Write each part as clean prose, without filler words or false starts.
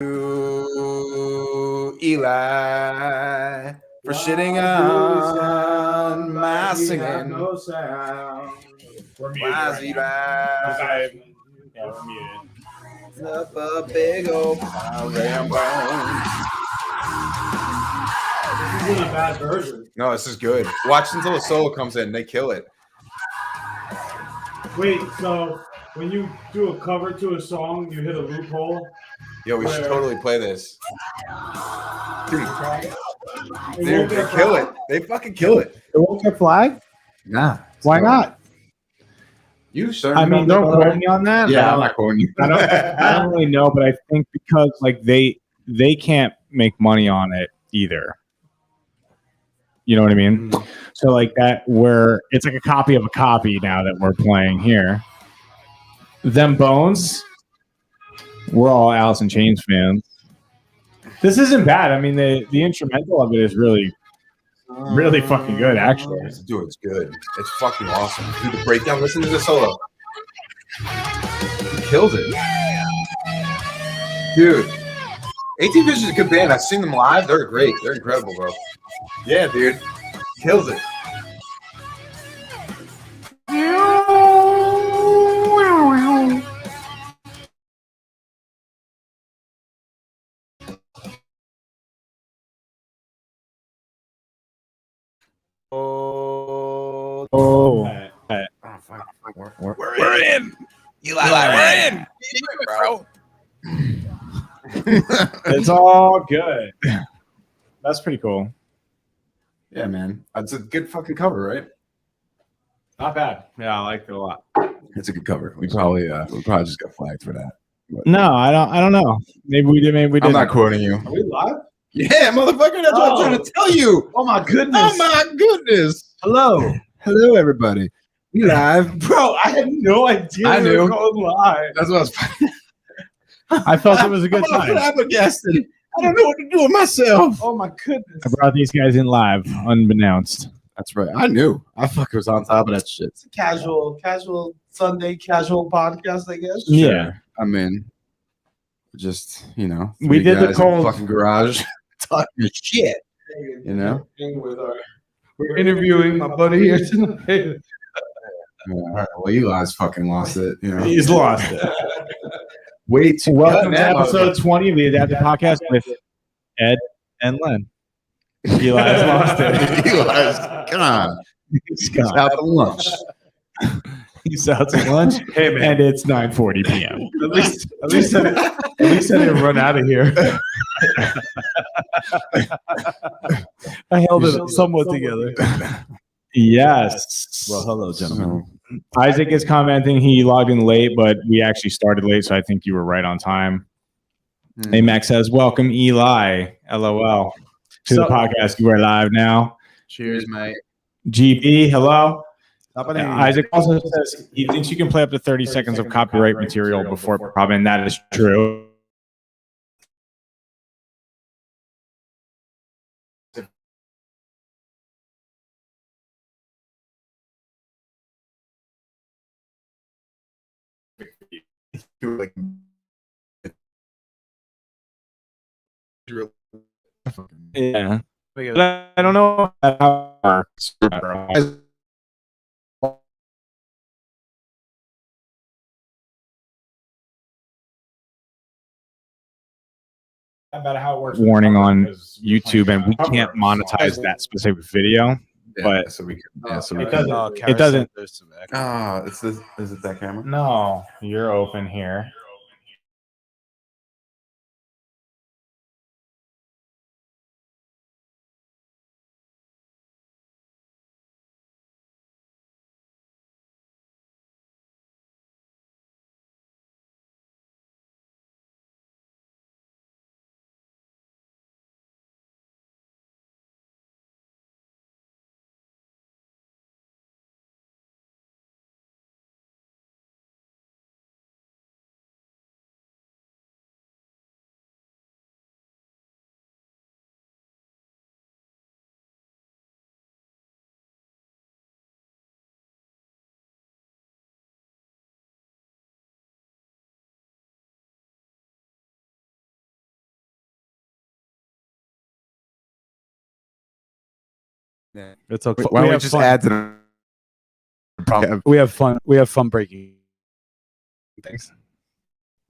Eli for shitting on my singing. No sound. We're muted Why's right Eli now. Yeah, we're muted. up a big old pile of bones? This isn't a bad version. No, this is good. Watch until the solo comes in. They kill it. Wait, so when you do a cover to a song, you hit a loophole? Yo, we should totally play this. Dude, They they kill it. They fucking kill it. It won't get flagged? Nah. Why not? You sir? I mean, don't quote me on that. Yeah, I'm not quoting you. I don't really know, but I think because like they can't make money on it either. You know what I mean? Mm. So like that, where it's like a copy of a copy now that we're playing here. Them Bones, we're all Alice in Chains fans. This isn't bad. I mean, the instrumental of it is really fucking good, actually. Dude, it's good. It's fucking awesome. Dude, the breakdown. Listen to the solo. He kills it. Dude, 18 Fish is a good band. I've seen them live. They're great. They're incredible, bro. Yeah, dude. Kills it. Oh, Fuck. We're in. Eli, we're in. Bro. it's all good. That's pretty cool. Yeah, man. It's a good fucking cover, right? Not bad. Yeah, I liked it a lot. It's a good cover. We probably just got flagged for that. But No, I don't know. Maybe we did. Maybe we I'm didn't. not quoting you. Are we live? Yeah, motherfucker. That's what I'm trying to tell you. Oh my goodness. Oh my goodness. Hello. Hello, everybody. We live. Bro, I had no idea I we knew. were going live. That's what I was. I felt it was a good time. Flabbergasted. I don't know what to do with myself. Oh my goodness. I brought these guys in live, unbeknownst. That's right. I knew. I fucking was on top of that shit. It's a casual Sunday casual podcast, I guess. Yeah. I mean, just, We three did the guys in cold- fucking garage talking shit. You know? We're interviewing my buddy here tonight. Yeah, all right. Well, Eli's fucking lost it. He's lost it. Way too. Welcome to that episode 20 of the Adaptive Podcast with Ed and Len. Eli's lost it. Eli's gone. He's He's out to lunch. He's out to lunch. Hey man, And it's 9:40 p.m. at least I didn't run out of here. I held it somewhat together. Yes. Well, hello, gentlemen. Isaac is commenting he logged in late, but we actually started late, so I think you were right on time. Hey, Max says, welcome, Eli. LOL. To the podcast. You are live now. Cheers, mate. GB, hello. Isaac also says he thinks you can play up to 30 seconds of copyright material before problem, and that is true. Yeah. But I don't know how it works. About how it works. Warning on YouTube, and we can't monetize that specific video. But so we can. it doesn't. Is it that camera? No, you're open here. It's okay. Why don't we have just fun. add to the problem? We have fun. We have fun breaking things.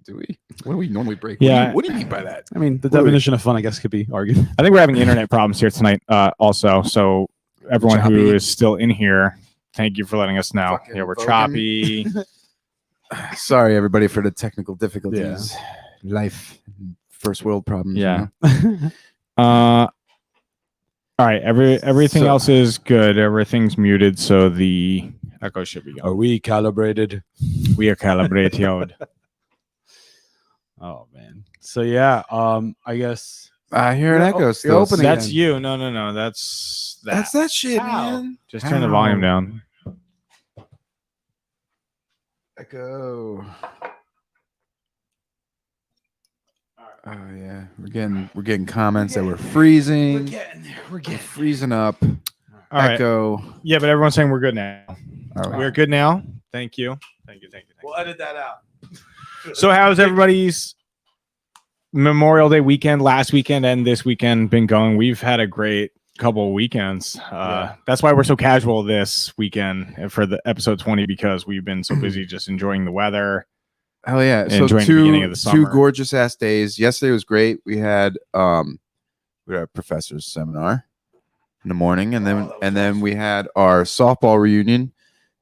Do we? What do we normally break? Yeah. What do you mean by that? I mean, the What do we- definition of fun, I guess, could be argued. I think we're having internet problems here tonight. Also, so everyone who Choppy. is still in here, thank you for letting us know. Fucking Yeah, we're voting. choppy. Sorry, everybody, for the technical difficulties. Life, first world problems. Yeah. You know? All right. Everything So- else is good. Everything's muted, so the echo should be Are going. we calibrated? We are calibrated. Oh man. So yeah, I guess I hear an You're echo. you're Still. opening That's again. you. No. That's that. That's that shit, How? man. Just turn the volume down. Echo. Oh yeah, we're getting comments that we're freezing. We're freezing up. All right. Echo. Yeah, but everyone's saying we're good now. All right. We're good now. Thank you. Thank you. We'll edit that out. So how's everybody's Memorial Day weekend, last weekend, and this weekend been going? We've had a great couple of weekends. That's why we're so casual this weekend for the episode 20, because we've been so busy just enjoying the weather. Hell yeah! And So enjoying the beginning of the two summer. gorgeous ass days. Yesterday was great. We had a professor's seminar in the morning, and then we had our softball reunion,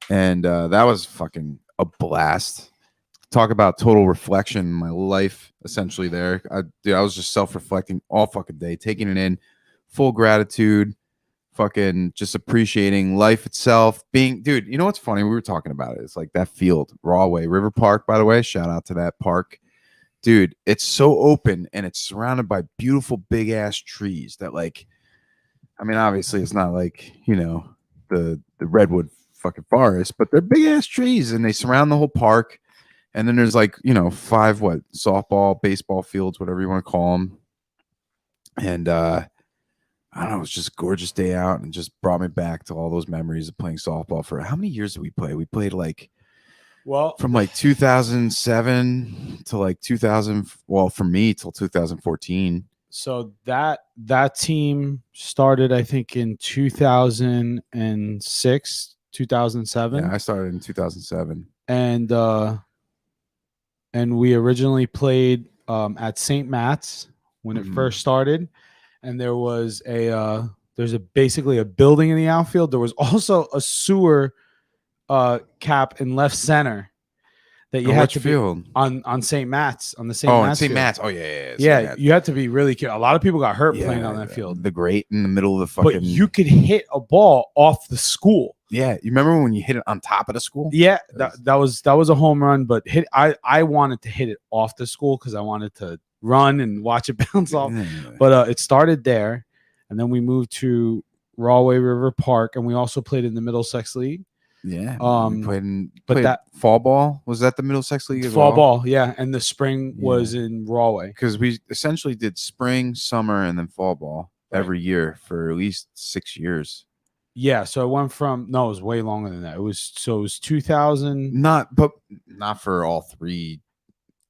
and that was fucking a blast. Talk about total reflection in my life, essentially. There, I was just self-reflecting all fucking day, taking it in, full gratitude, fucking just appreciating life itself. Dude, you know what's funny? We were talking about it. It's like that field, Rawway River Park, by the way. Shout out to that park, dude. It's so open and it's surrounded by beautiful big ass trees that, like, I mean, obviously it's not like, you know, the redwood fucking forest, but they're big ass trees and they surround the whole park. And then there's, like, you know, 5 softball, baseball fields, whatever you want to call them. And I don't know, it was just a gorgeous day out and just brought me back to all those memories of playing softball. For how many years did we play? We played from 2007 to 2000. Well, for me till 2014. so that team started, I think, in 2006, 2007. Yeah, I started in 2007. And we originally played at St. Matt's when it first started, and there was basically a building in the outfield. There was also a sewer cap in left center that you had to field be on St. Matt's, on the St. Matt's St. field. Matt's. Oh yeah. Yeah, you had to be really careful. A lot of people got hurt playing on that field. The grate in the middle of the fucking. But you could hit a ball off the school. Yeah, you remember when you hit it on top of the school? Yeah, that was a home run, but I wanted to hit it off the school because I wanted to run and watch it bounce off. Yeah. But it started there, and then we moved to Rawway River Park, and we also played in the Middlesex League. Yeah, Um, you played but that fall ball, was that the Middlesex League as fall well? ball, yeah, and the spring Yeah. was in Rawway. Because we essentially did spring, summer, and then fall ball every year for at least 6 years. Yeah, so it went from it was way longer than that. It was 2000. Not for all 3.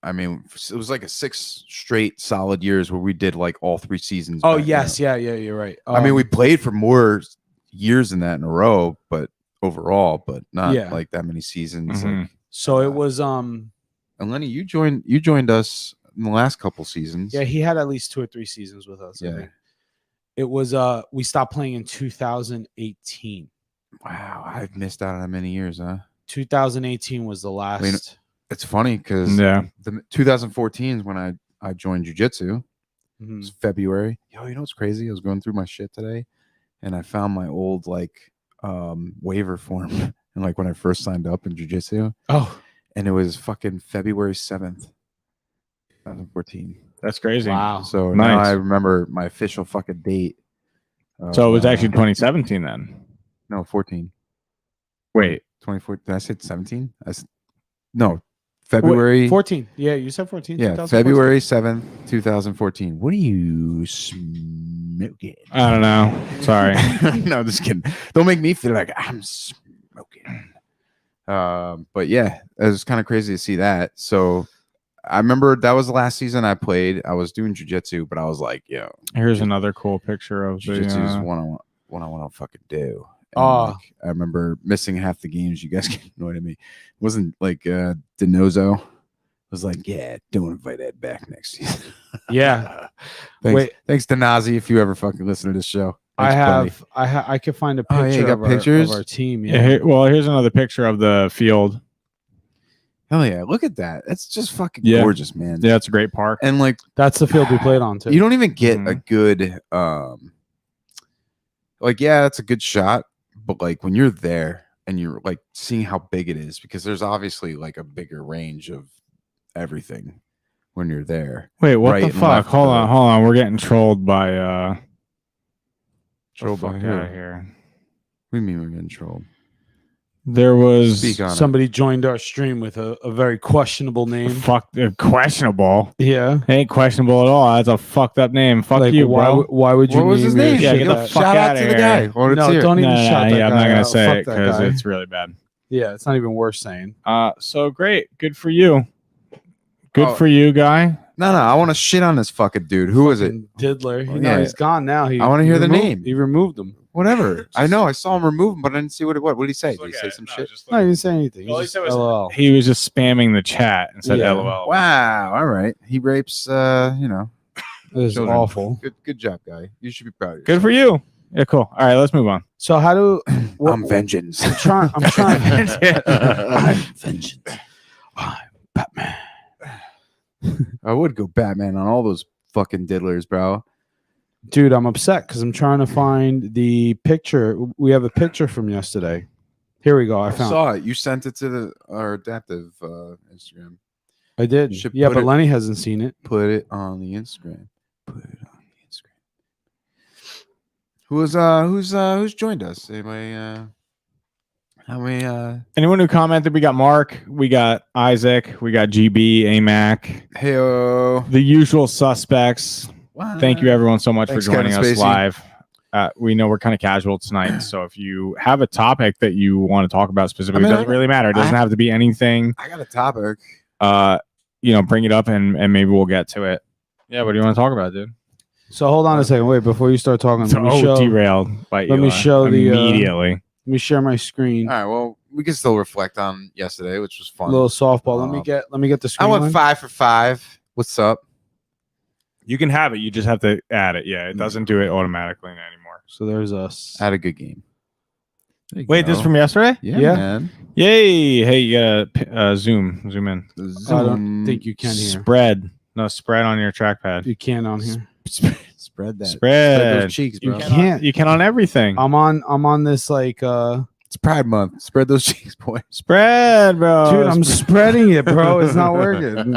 I mean, it was like a 6 straight solid years where we did like all 3 seasons. Oh back, yes, you know. yeah, you're right. I mean, we played for more years than that in a row, but overall, but not like that many seasons. Mhm. Like, so it was and Lenny, you joined us in the last couple seasons. yeah, he had at least 2 or 3 seasons with us. I Yeah. think. It was we stopped playing in 2018. Wow, I've missed out on that many years, huh? 2018 was the last. mean, It's funny because Yeah. the 2014 is when I joined jiu-jitsu. It Mhm. was February. Yo, you know what's crazy? I was going through my shit today and I found my old waiver form and like when I first signed up in jiu-jitsu, Oh, and it was fucking February 7th, 2014. That's crazy. wow. So now Nice. I remember my official fucking date. So it was actually 2017 then. no 14. Wait. 24. Did I say 17? No, February 14. Yeah, you said 14. Yeah, 2014. February 7th, 2014. What are you smoking? I don't know. Sorry. No, just kidding. Don't make me feel like I'm smoking. But yeah, it was kind of crazy to see that. So I remember that was the last season I played. I was doing jiu-jitsu, but I was like, yo, Here's another cool picture of jiu-jitsu is the one-on-one. what I want to fucking do. Oh. Like, I remember missing half the games. You guys get annoyed at me. It wasn't like Denozo was like, yeah, don't invite Ed back next season. Yeah. Thanks to Nazi if you ever fucking listen to this show. Thanks, buddy. I could find a Oh, picture yeah, you got of pictures? our team. Yeah, here's another picture of the field. Hell yeah, look at that. That's just fucking Yeah. gorgeous, man. Yeah, it's a great park. And like, That's the field we played on too. you don't even get a Mhm. good like, yeah, that's a good shot, but like when you're there and you're like seeing how big it is, because there's obviously like a bigger range of everything when you're there. Wait, what Right the and fuck? left Hold of- on. We're getting trolled by Trolled by fuck who? out of here. What do you mean we're getting trolled? There was Speak on Somebody joined our stream with a very questionable name. questionable. Yeah. It ain't questionable at all. That's a fucked up name. Fuck Like, you, why, bro. why would you What was his name name? Yeah, your get shit the that? fuck Shout out outta to the here. guy. Oh, No, no, don't even No, shout that yeah, I'm guy not gonna out. say Fuck it that because guy. it's really bad. Yeah, it's not even worth saying. So great. Good for you. Good Oh. for you, guy. No, I want to shit on this fucking dude. Who is it? Fucking Diddler. Oh, No, yeah. he's gone now. I wanna hear the removed- name. He removed him. Whatever. I know. I saw him remove him, but I didn't see what it was. What did he say? Did he say some shit? No, he didn't say anything. All he Just said was- LOL. He was just spamming the chat and said Yeah. LOL. Wow. All right. He rapes. It was children. awful. Good job, guy. You should be proud of yourself. Good for you. Yeah, cool. All right, let's move on. So how do I'm vengeance. I'm trying I vengeance. I'm Batman. would go Batman on all those fucking diddlers, bro. Dude, I'm upset because I'm trying to find the picture. We have a picture from yesterday. Here we go. I found. saw it. You sent it to our adaptive Instagram. I did. You should Yeah, put but it- Lenny hasn't seen it. Put it on the Instagram. Put it on the Instagram. Who's joined us? Anybody? How many? Anyone who commented, we got Mark, we got Isaac, we got GB, AMAC, Heyo. the usual suspects. Thank you, everyone, so much Thanks, for joining Kevin us Spacey. live. We know we're kind of casual tonight, so if you have a topic that you want to talk about specifically, I mean, it doesn't really matter. It doesn't have to be anything. I got a topic. Bring it up and maybe we'll get to it. Yeah, what do you want to talk about, dude? So hold on a second. Wait, before you start talking, let me show. Derailed by let me Eli show the, immediately. Let me share my screen. All right. Well, we can still reflect on yesterday, which was A fun. little softball. Let Um, me get the I screen. went line. 5 for 5. What's up? You can have it. You just have to add it. Yeah, it doesn't do it automatically anymore. So there's us. I had a good game. There you Wait, this go. is from yesterday? yeah, Yeah. man. Yay! Hey, you gotta zoom in. I don't think you can here. Spread. No, spread on your trackpad. You can on here. Spread that. Spread. those cheeks, You bro. can't. You can on everything. I'm on this like It's Pride Month. Spread those cheeks, boy. Spread, bro. dude, I'm spreading it, bro. It's not working.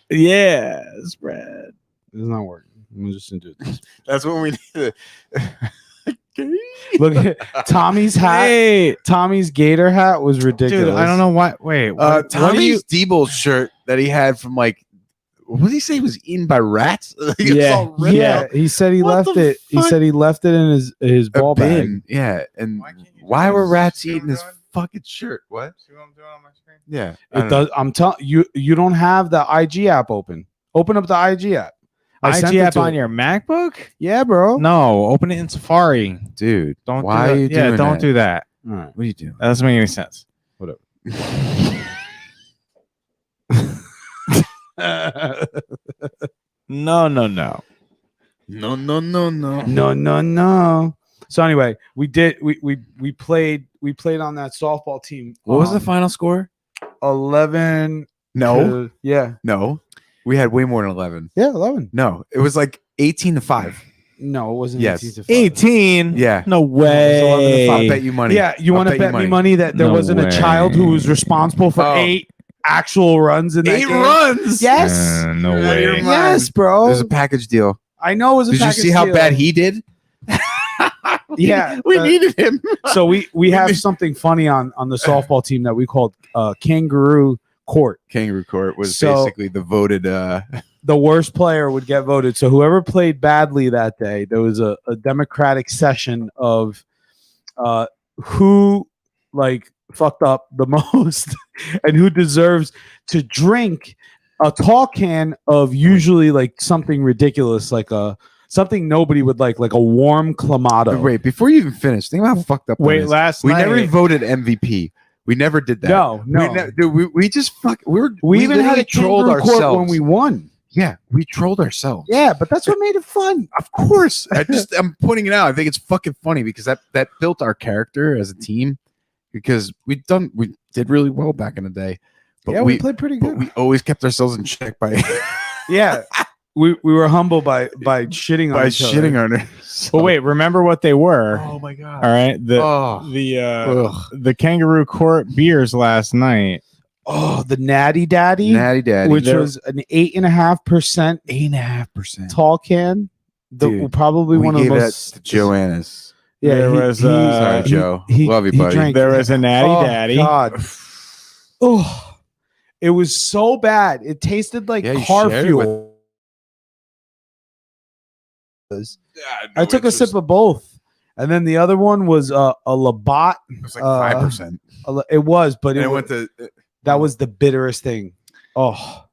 Yeah, spread. It's not working. I'm just gonna do this. That's what we need to. Look at Tommy's hat. Hey, Tommy's gator hat was ridiculous. dude, I don't know why. Wait, what do you? Tommy's Debo shirt that he had from like, what did he say? He was eaten by rats? Like, it's Yeah. all ripped Yeah, out. he said he What left the it. He fuck? said he left it in his A ball bag. bin. Yeah, and Why can't you why do were this? rats See what eating I'm his doing? fucking shirt? What? See what I'm doing on my screen? Yeah, I It don't does. I'm telling you, you don't have the IG app open. Open up the IG app. I sent IG it app to on him. your MacBook? Yeah, bro. No, open it in Safari. know. Dude. Don't. Why do are that. you Yeah, doing don't that? do that. All right. What are you doing? That doesn't make any sense. No. No. No. So anyway, we played on that softball team. What was the final score? 11. No, Yeah. no. We had way more than 11. Yeah, 11. No, it was like 18-5. No, it wasn't Yes. 18 to 5. 18. Yeah. No It was 11-5. I'll way. bet you money. Yeah, you I'll want to bet me money that there No wasn't a child who was way. responsible for Oh. 8 actual runs in that 8 game? runs. Yes. No You're out of your way. mind. Yes, bro. It was a package deal. I know it was a Did you package see how deal. bad he did? Yeah, we needed him. So we have something funny on the softball team that we called Kangaroo Court. Kangaroo Court was So- basically the voted. The worst player would get voted. So whoever played badly that day, there was a democratic session of who like fucked up the most and who deserves to drink a tall can of usually like something ridiculous like a something nobody would like a warm clamato. Wait, before you even finish, think about how fucked up. Wait, that is. last we night never voted MVP. We never did that. No. We just we even had literally a trolled ourselves when we won. Yeah, we trolled ourselves. Yeah, but that's what made it fun. Of course. I'm pointing it out. I think it's fucking funny because that built our character as a team because we did really well back in the day. But we played pretty good. But we always kept ourselves in check by yeah. We were humble by shitting on each other. on it. But wait, remember what they were? Oh my god! All right, Ugh. the Kangaroo Court beers last night. Oh, the Natty Daddy, which was an 8.5%, 8.5% tall can. Dude, probably we one of the gave most. that to Joannis. Yeah, There was, Sorry, Joe. Love you, buddy. drank- There was a Natty Daddy. God. Oh, it was so bad. It tasted like Yeah, you car shared it fuel. I took a sip of both, and then the other one was a Labatt. It was like 5%. It was, but And it went to that was the bitterest thing. Oh,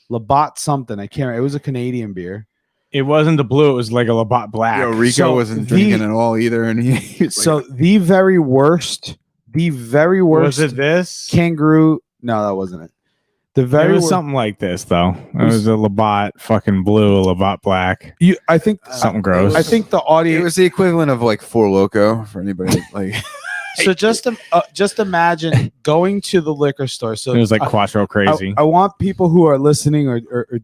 Labatt something. I can't remember. It was a Canadian beer. It wasn't the blue. It was like a Labatt Black. Rico So wasn't drinking at all either, and he was So the very worst Was it this? kangaroo. No, that wasn't it. The It very was worst. something like this, though. It was a Labatt fucking blue, a Labatt Black. I think Something gross. I think the it audience. was the equivalent of like Four Loco for anybody like So just imagine going to the liquor store. So It was like Quattro Crazy. I want people who are listening or you're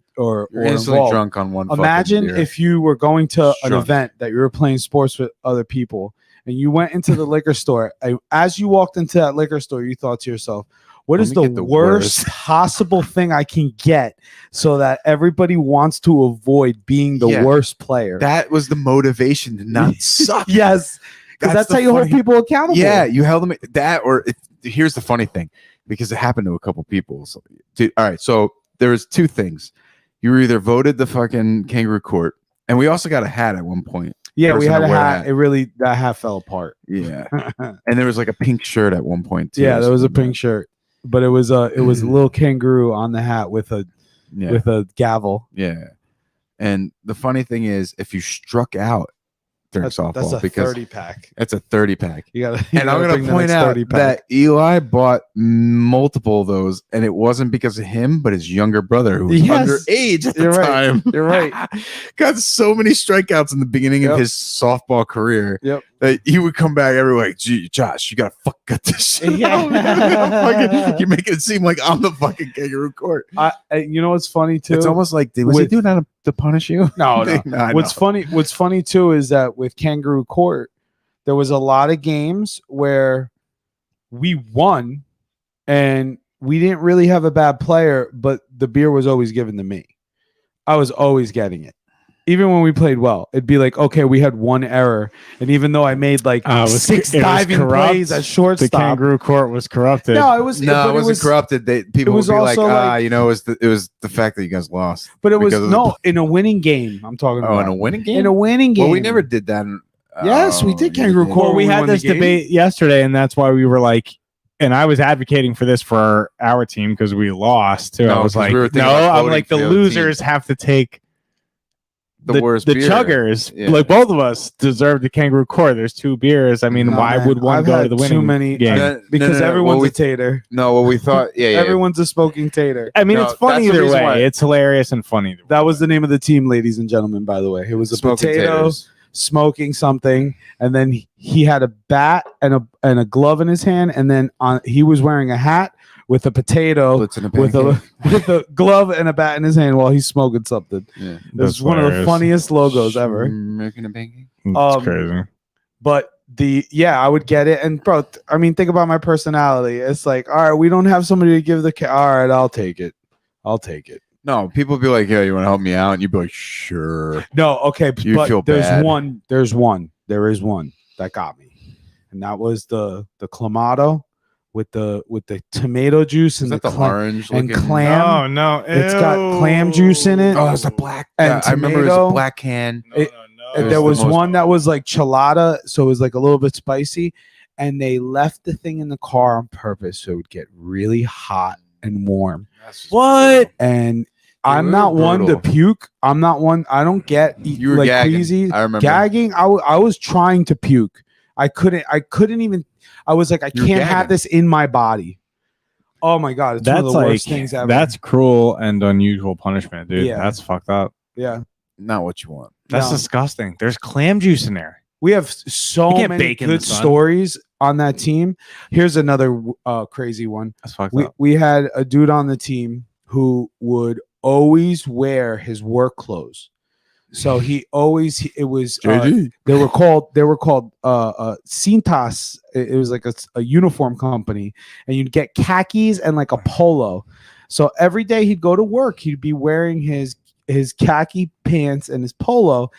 instantly involved. drunk on one. Imagine fucking beer. if you were going to an Drunk. event that you were playing sports with other people, and you went into the liquor store. As you walked into that liquor store, you thought to yourself, "What Let is me the get the worst possible thing I can get so that everybody wants to avoid being the Yeah. worst player?" that was the motivation to not suck. Yes, because that's the how you hold funny- people accountable. Yeah, you held them that, or here's the funny thing, because it happened to a couple people. So, all right, so there was two things. You were either voted the fucking Kangaroo Court, and we also got a hat at one point. Yeah, we person had to a wear hat. that. It really that hat fell apart. Yeah, and there was like a pink shirt at one point too. Yeah, there was a something pink shirt, but it was a little kangaroo on the hat with a Yeah, with a gavel. yeah. And the funny thing is, if you struck out during softball, That's a because 30-pack. it's a 30-pack. You gotta. And I'm going to point out that Eli bought multiple of those, and it wasn't because of him, but his younger brother, who was Yes. underage at the You're right. time. You're right. Got so many strikeouts in the beginning Yep. of his softball careir Yep. that he would come back every week. Gee, Josh, you got to fuck cut this shit Yeah. out. You're making it seem like I'm the fucking Kangaroo Court. You know what's funny too? It's almost like, was he With- doing that to punish you? no. I What's know. funny too is that with Kangaroo Court, there was a lot of games where we won and we didn't really have a bad player, but the beer was always given to me. I was always getting it. Even when we played well, it'd be like, okay, we had one error. And even though I made like six it was diving corrupt. plays at The shortstop. Kangaroo Court was corrupted. No, it was No, but it wasn't corrupted. People was would be like, also like- you know, it was the fact that you guys lost. But it was because of the- no in a winning game. I'm talking Oh, about in a winning game. in a winning game. Well, we never did that. Yes, we did Kangaroo Court. Well, we we had won the this game. debate yesterday, and that's why we were like, and I was advocating for this for our team because we lost too. No, I was 'cause like, we were thinking no, about I'm voting like for the the other losers have to take the worst the beer. chuggers. Yeah. Like both of us deserve the Kangaroo Court. There's two beers. I mean, No, why man, would one I've go to had the too winning many- game? No, because no, everyone's well, a tater. No, what we thought. Yeah, yeah. Everyone's a smoking tater. I mean, No, it's funny that's the either reason way. why- It's hilarious and funny. Either way. That was the name of the team, ladies and gentlemen. By the way, it was a Smoking potato taters. smoking something, and then he had a bat and a glove in his hand, and then he was wearing a hat with a potato Blitz in a with pancake. with a glove and a bat in his hand while he's smoking something. Yeah. It That's was one of the hilarious. funniest logos ever. American pancake. It's um, crazy. But I would get it. And bro, I mean, think about my personality. It's like, all right, we don't have somebody to give all right, I'll take it. No, people be like, "Yeah, you want to help me out?" And you'd be like, "Sure." No, okay, You but feel there bad. is one that got me. And that was the Clamato with the tomato juice Is and that the the clam, orange and looking? clam. no, It's got clam juice in it. Oh, it's a black. And I remember it was tomato. a black can. It- It And there was was the most- one that was like chelada, so it was like a little bit spicy. And they left the thing in the car on purpose so it would get really hot and warm. What? And I'm were not one to brutal. puke. I'm not one. I don't get You were like gagging. queasy. I remember. Gagging. I was trying to puke. I couldn't even. I was like, I You were can't have gagging. this in my body. Oh my god, it's one of That's the like worst things ever. that's cruel and unusual punishment, dude. Yeah. That's fucked up. yeah. Not what you want. That's No. disgusting. There's clam juice in there. We have so You can't many bake in the good sun. stories on that team. Here's another crazy one. That's fucked We up. we had a dude on the team who would always wear his work clothes. So it was JG. they were called Cintas. It was like a uniform company, and you'd get khakis and like a polo. So every day he'd go to work, he'd be wearing his khaki pants and his polo.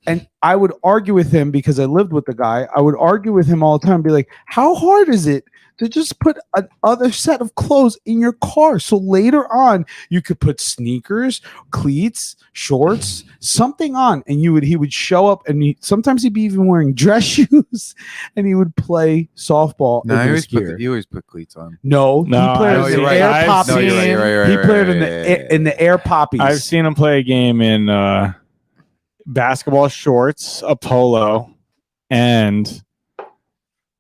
And I would argue with him because I lived with the guy. I would argue with him all the time, be like, how hard is it to just put another set of clothes in your car? So later on, you could put sneakers, cleats, shorts, something on. And he would show up, and sometimes he'd be even wearing dress shoes, and he would play softball No, in his gear. you always put cleats on. No, No, he played I- in you're the right. Air I've Poppies. seen him. He played in the Air Poppies. I've seen him play a game in basketball shorts, a polo, and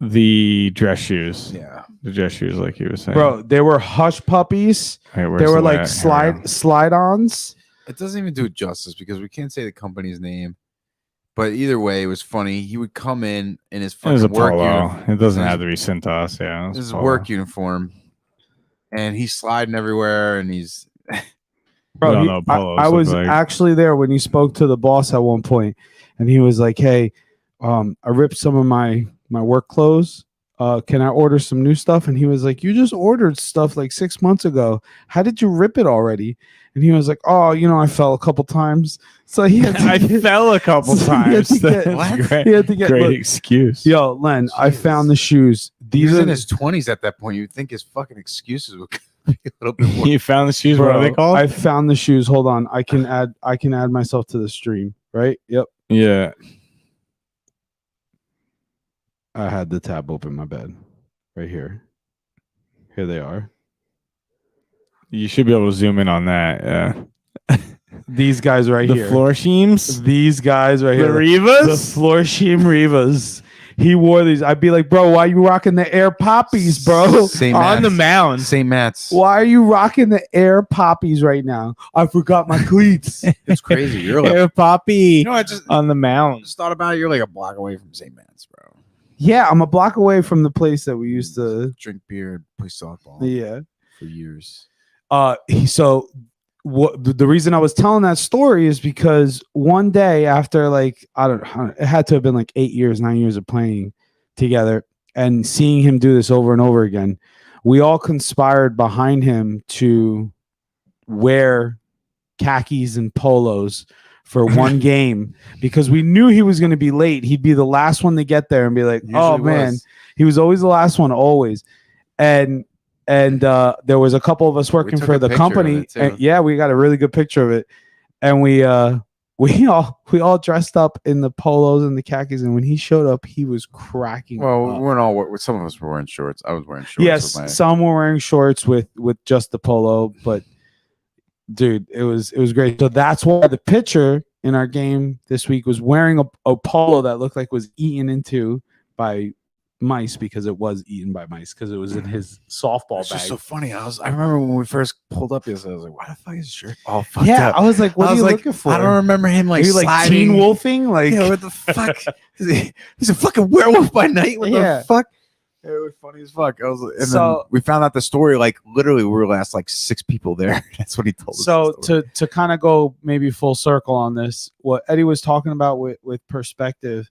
the dress shoes. Yeah. The dress shoes, like he was saying. Bro, they were hush puppies. Hey, where's They were the like last- slide-ons. It doesn't even do it justice because we can't say the company's name. But either way, it was funny. He would come in his It was a fucking work polo. uniform. It doesn't His- have to be Cintas. Yeah, it was This is polo. work uniform, and he's sliding everywhere, and he's We all Bro, know polos I look was like- actually there when he spoke to the boss at one point, and he was like, "Hey, I ripped some of my work clothes. Can I order some new stuff?" And he was like, "You just ordered stuff like 6 months ago. How did you rip it already?" And he was like, "Oh, I fell a couple times." So he had to I get, fell a couple So he had times. to get- That's great. he had to get Great look, excuse. yo, Len, I found the shoes. he These was are in his 20s at that point. You'd think his fucking excuses would be a little bit more. You found the shoes. What are they Bro, called? I found the shoes. Hold on. I can add myself to the stream, right? Yep. Yeah. I had the tab open my bed. Right here. Here they are. You should be able to zoom in on that. Yeah. These guys right The here. floor sheams. These guys right The here. The Rivas. floor sheen Rivas. He wore these. I'd be like, bro, why are you rocking the Air Poppies, bro? St. On the Matt's. mound. St. Matt's. Why are you rocking the Air Poppies right now? I forgot my cleats. It's crazy. You're like, Air Poppy you know, I just on the mound. thought about it. You're like a block away from St. Matt's, bro. Yeah, I'm a block away from the place that we used to. Drink beer and play softball Yeah. for years. So what the reason I was telling that story is because one day after like I don't know, it had to have been like 9 years of playing together and seeing him do this over and over again, we all conspired behind him to wear khakis and polos for one game because we knew he was going to be late. He'd be the last one to get there and be like, Usually "Oh man," was. he was always the last one, always. And there was a couple of us working took for a the picture of company. it, too. And yeah, we got a really good picture of it, and we all dressed up in the polos and the khakis. And when he showed up, he was cracking. Well, we up. weren't all. Some of us were wearing shorts. I was wearing shorts. Yes, with my, some were wearing shorts with just the polo, but dude, it was great. So that's why the pitcher in our game this week was wearing a polo that looked like was eaten into by mice because it was eaten by mice because it was in his softball it's bag. just so funny. I remember when we first pulled up yesterday. I was like, "Why the fuck is his shirt all fucked Yeah, up?" I was like, "What I are was you like, looking for?" I don't remember him like Are you like sliding. teen wolfing? Like, Yeah, what the fuck? He's a fucking werewolf by night. What Yeah. the fuck? It was funny as fuck. I was, and So- then we found out the story. Like literally, we were last like 6 people there. That's what he told us. so the story. to kind of go maybe full circle on this, what Eddie was talking about with perspective,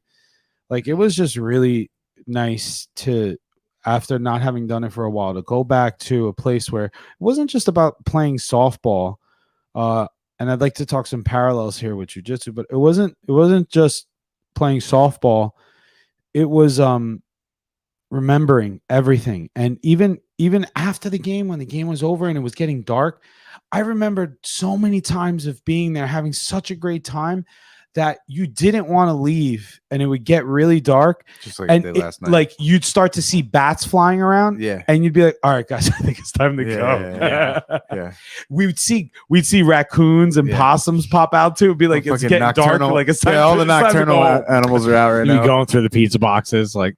like it was just really nice to, after not having done it for a while, to go back to a place where it wasn't just about playing softball. And I'd like to talk some parallels here with jiu-jitsu, but it wasn't just playing softball. It was remembering everything. And even after the game, when the game was over and it was getting dark, I remembered so many times of being there, having such a great time that you didn't want to leave, and it would get really dark, Just like and I did last night. like you'd start to see bats flying around, yeah. and you'd be like, all right, guys, I think it's time to Yeah, go. Yeah. We'd see raccoons and Yeah. possums pop out too. It'd be like it's Fucking getting dark, nocturnal- like it's time. Yeah, all the it's time to nocturnal go home. animals are out right You now. going through the pizza boxes, like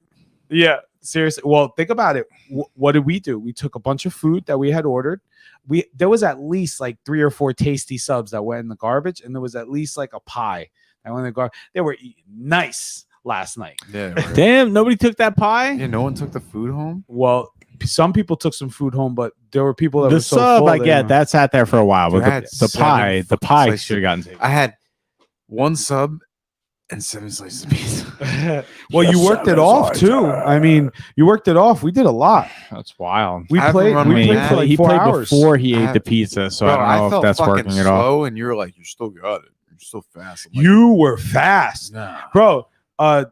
Yeah, seriously. Well, think about it. What did we do? We took a bunch of food that we had ordered. There was at least like 3 or 4 tasty subs that went in the garbage, and there was at least like a pie that went in the garbage. They were eating nice last night. Yeah. Right. damn, nobody took that pie. Yeah. No one took the food home. Well, some people took some food home, but there were people that The were so sub, full I they get were- that sat there for a while, Dude, but I had the pie, seven should slices. have gotten taken. I had 1 sub and 7 slices of pizza. Well, you worked it off too. I mean, you worked it off. We did a lot. That's wild. We I haven't played. run We my played ad. for like he 4 played hours. before he ate I- the pizza, so Bro, I don't know if felt that's fucking working at all. slow, and you were like, "You still got it. You're still fast." I'm like, You were fast, nah. bro.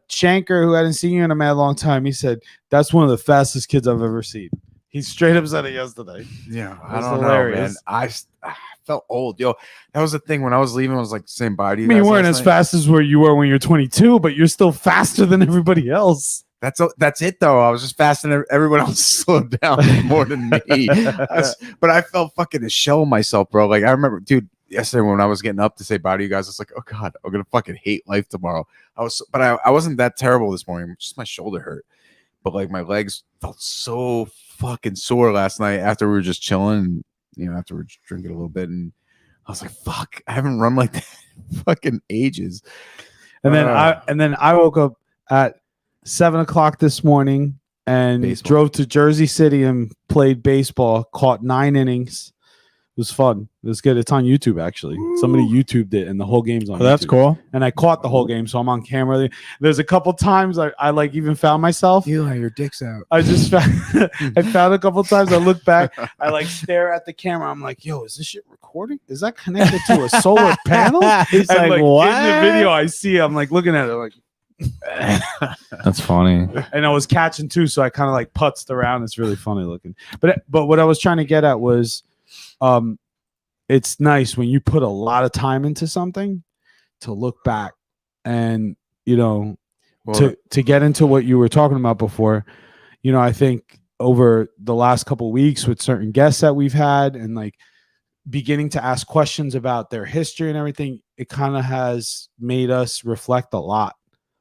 Shanker, who hadn't seen you in a mad long time, he said that's one of the fastest kids I've ever seen. He straight up said it yesterday. Yeah, I was don't hilarious. know, man. I felt old. Yo, that was the thing when I was leaving. I was like saying bye to I you. mean, you guys weren't last as night. fast as where you were when you're 22, but you're still faster than everybody else. That's it though. I was just faster than everyone else slowed down more than me. But I felt fucking a shell of myself, bro. Like I remember, dude, yesterday when I was getting up to say bye to you guys, I was like, oh god, I'm gonna fucking hate life tomorrow. I wasn't that terrible this morning. Just my shoulder hurt, but like my legs felt so fucking sore last night after we were just chilling. And, after we were just drinking a little bit, and I was like, fuck, I haven't run like that in fucking ages. And then I woke up at 7 o'clock this morning and Baseball. drove to Jersey City and played baseball. Caught 9 innings. It was fun. It was good. It's on YouTube actually. Somebody YouTubed it, and the whole game's on. Oh, that's YouTube. cool. And I caught the whole game, so I'm on camera. There's a couple times I like even found myself. Eli, your dick's out. I just found I found a couple times. I look back. I like stare at the camera. I'm like, yo, is this shit recording? Is that connected to a solar panel? He's And, like, in what? the video I see, I'm like looking at it like, That's funny. and I was catching too, so I kind of like putzed around. It's really funny looking. But what I was trying to get at was, it's nice when you put a lot of time into something to look back and to get into what you were talking about before. I think over the last couple of weeks with certain guests that we've had and like beginning to ask questions about their history and everything, it kind of has made us reflect a lot.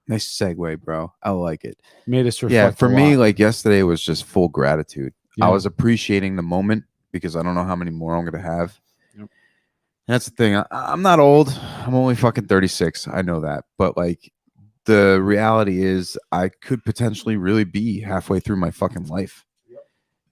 Nice segue, bro. I like it. Made us reflect. Yeah, for a me, lot. like yesterday was just full gratitude. Yeah. I was appreciating the moment because I don't know how many more I'm gonna have. Yep. And that's the thing. I'm not old. I'm only fucking 36. I know that, but like the reality is, I could potentially really be halfway through my fucking life. Yep.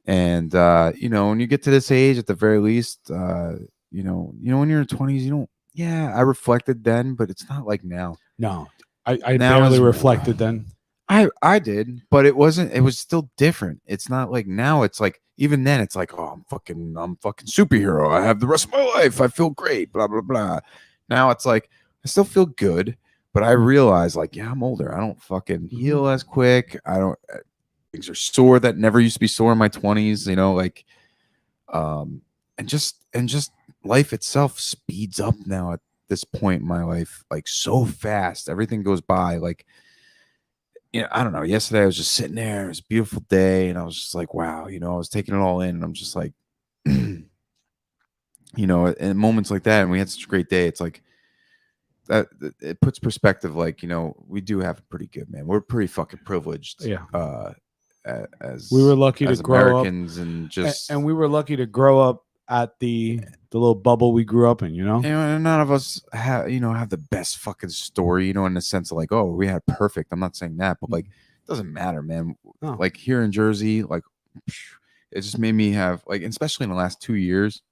And when you get to this age, at the very least, when you're in 20s, you don't. Yeah, I reflected then, but it's not like now. No, I Now barely is- reflected then. I did, but it was still different. It's not like now. It's like even then it's like, oh, I'm fucking superhero. I have the rest of my life. I feel great, blah blah blah. Now it's like I still feel good, but I realize like, yeah, I'm older. I don't fucking heal as quick. I don't things are sore that never used to be sore in my 20s, and just life itself speeds up now at this point in my life, like so fast. Everything goes by like, I don't know. Yesterday I was just sitting there. It was a beautiful day, and I was just like, wow, I was taking it all in, and I'm just like, in moments like that, and we had such a great day. It's like that it puts perspective. Like, we do have it pretty good, man. We're pretty fucking privileged. Yeah. As We were lucky to as grow up. Americans, and just And we were lucky to grow up at the little bubble we grew up in, and none of us have the best fucking story, in the sense of like, oh, we had perfect. I'm not saying that, but like, it doesn't matter, man. No. Like here in Jersey, like it just made me have like, especially in the last 2 years,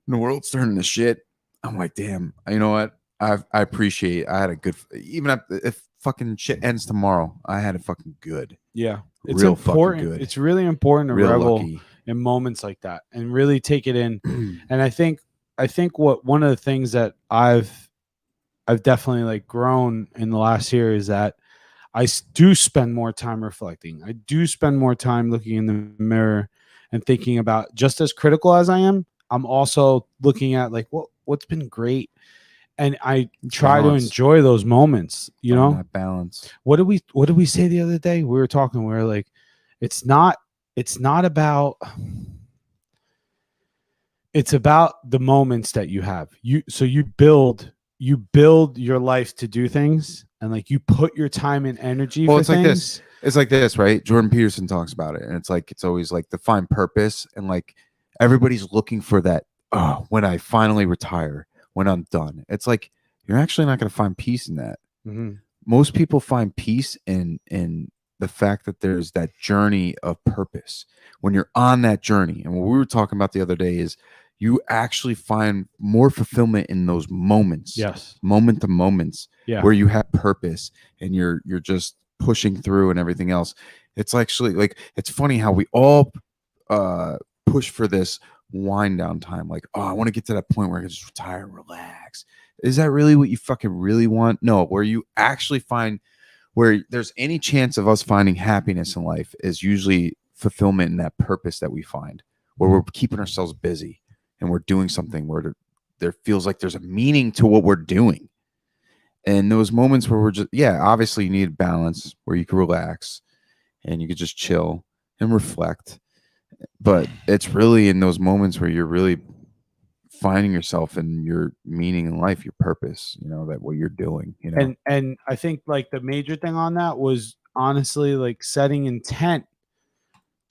when the world's turning to shit. I'm like, damn, you know what? I appreciate. I had a good, even if fucking shit ends tomorrow, I had it fucking good. Yeah. It's Real fucking important. good. It's really important to Real revel lucky. in moments like that and really take it in. And I think what one of the things that I've definitely like grown in the last year is that I do spend more time reflecting. I do spend more time looking in the mirror and thinking about, just as critical as I am, I'm also looking at like what's been great. and I try to Balance. enjoy those moments. You Find know, that balance. what did we say the other day? We were talking. We were like, it's not about. It's about the moments that you have. You build your life to do things, and like you put your time and energy Well, for it's like things. this. It's like this, right? Jordan Peterson talks about it, and it's always like the find purpose, and like everybody's looking for that. Oh, when I finally retire, when I'm done, it's like you're actually not going to find peace in that. Mhm. Most people find peace in the fact that there's that journey of purpose. When you're on that journey, and what we were talking about the other day is you actually find more fulfillment in those moments. Yes. Moment to moments Yeah. where you have purpose and you're just pushing through and everything else. It's actually like, it's funny how we all push for this wind down time. Like, oh, I want to get to that point where I can just retire and relax. Is that really what you fucking really want? No, where you actually find where there's any chance of us finding happiness in life is usually fulfillment in that purpose that we find, where we're keeping ourselves busy and we're doing something where there feels like there's a meaning to what we're doing. And those moments where we're just, obviously you need balance where you can relax and you can just chill and reflect. But it's really in those moments where you're really finding yourself and your meaning in life, your purpose, that what you're doing, And I think like the major thing on that was honestly like setting intent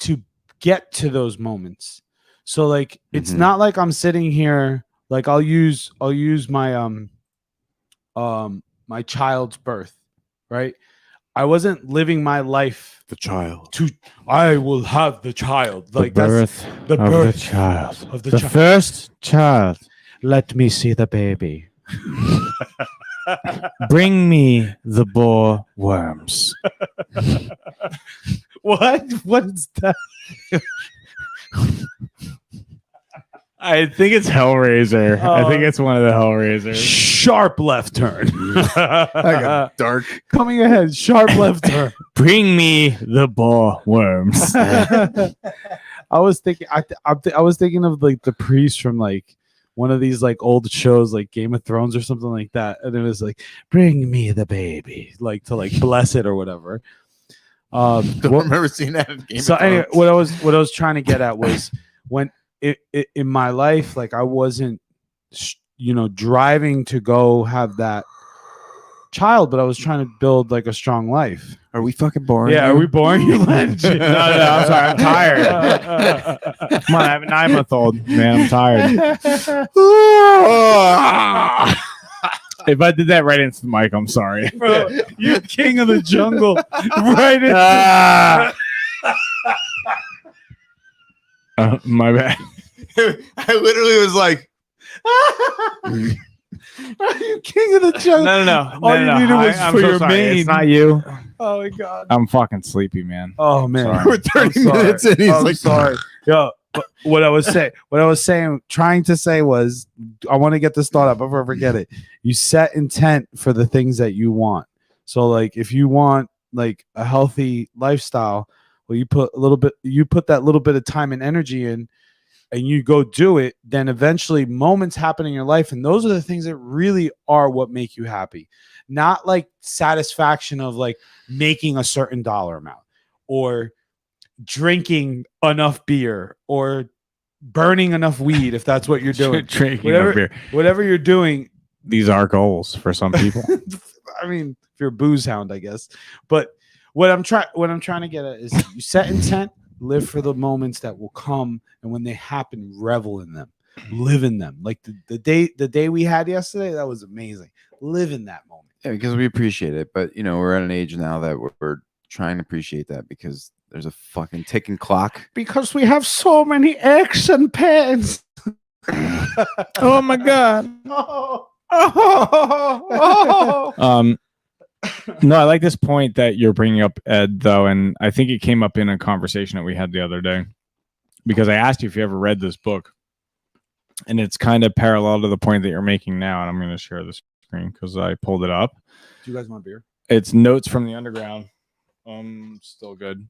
to get to those moments. So like it's not like I'm sitting here like I'll use my my child's birth, right? I wasn't living my life the child. I will have the child. Like that's the of birth the child. of the The child. first child. Let me see the baby. Bring me the boar worms. What's that? I think it's Hellraiser. I think it's one of the Hellraisers. Sharp left turn. Dark. Coming ahead, sharp left turn. Bring me the boar worms. I was thinking, I was thinking of like the priest from like one of these like old shows, like Game of Thrones or something like that, and it was like, "Bring me the baby," like to like bless it or whatever. Don't remember seeing that in Game So of anyway, Thrones. what I was trying to get at was when in my life, like I wasn't, driving to go have that child, but I was trying to build like a strong life. Are we fucking boring? Yeah, are we boring you, Len? No, I'm sorry. I'm tired. Come on, I have a 9-month-old. Man, I'm tired. If I did that right into the mic, I'm sorry. Bro, you're king of the jungle. Right into My bad. I literally was like, you king of the jungle. No. All you needed was I'm for so your sorry. mane. It's not you. Oh my god. I'm fucking sleepy, man. Oh man. Sorry. we're 30 I'm sorry. minutes and he's I'm like, sorry. Yo, but what I was trying to say was, I want to get this thought out before I forget it. You set intent for the things that you want. So like if you want like a healthy lifestyle, well, you put that little bit of time and energy in, and you go do it, then eventually moments happen in your life. And those are the things that really are what make you happy. Not like satisfaction of like making a certain dollar amount or drinking enough beer or burning enough weed, if that's what you're doing. Drinking Whatever- beer. Whatever you're doing. These are goals for some people. I mean, if you're a booze hound, I guess. But what I'm trying to get at is you set intent, live for the moments that will come, and when they happen, revel in them, live in them. Like the day we had yesterday, that was amazing. Live in that moment. yeah, because we appreciate it. But, we're at an age now that we're trying to appreciate that because there's a fucking ticking clock. Because we have so many aches and pains. Oh my god. No, I like this point that you're bringing up, Ed, though, and I think it came up in a conversation that we had the other day because I asked you if you ever read this book, and it's kind of parallel to the point that you're making now, and I'm going to share the screen because I pulled it up. Do you guys want beer? It's Notes from the Underground. Still good.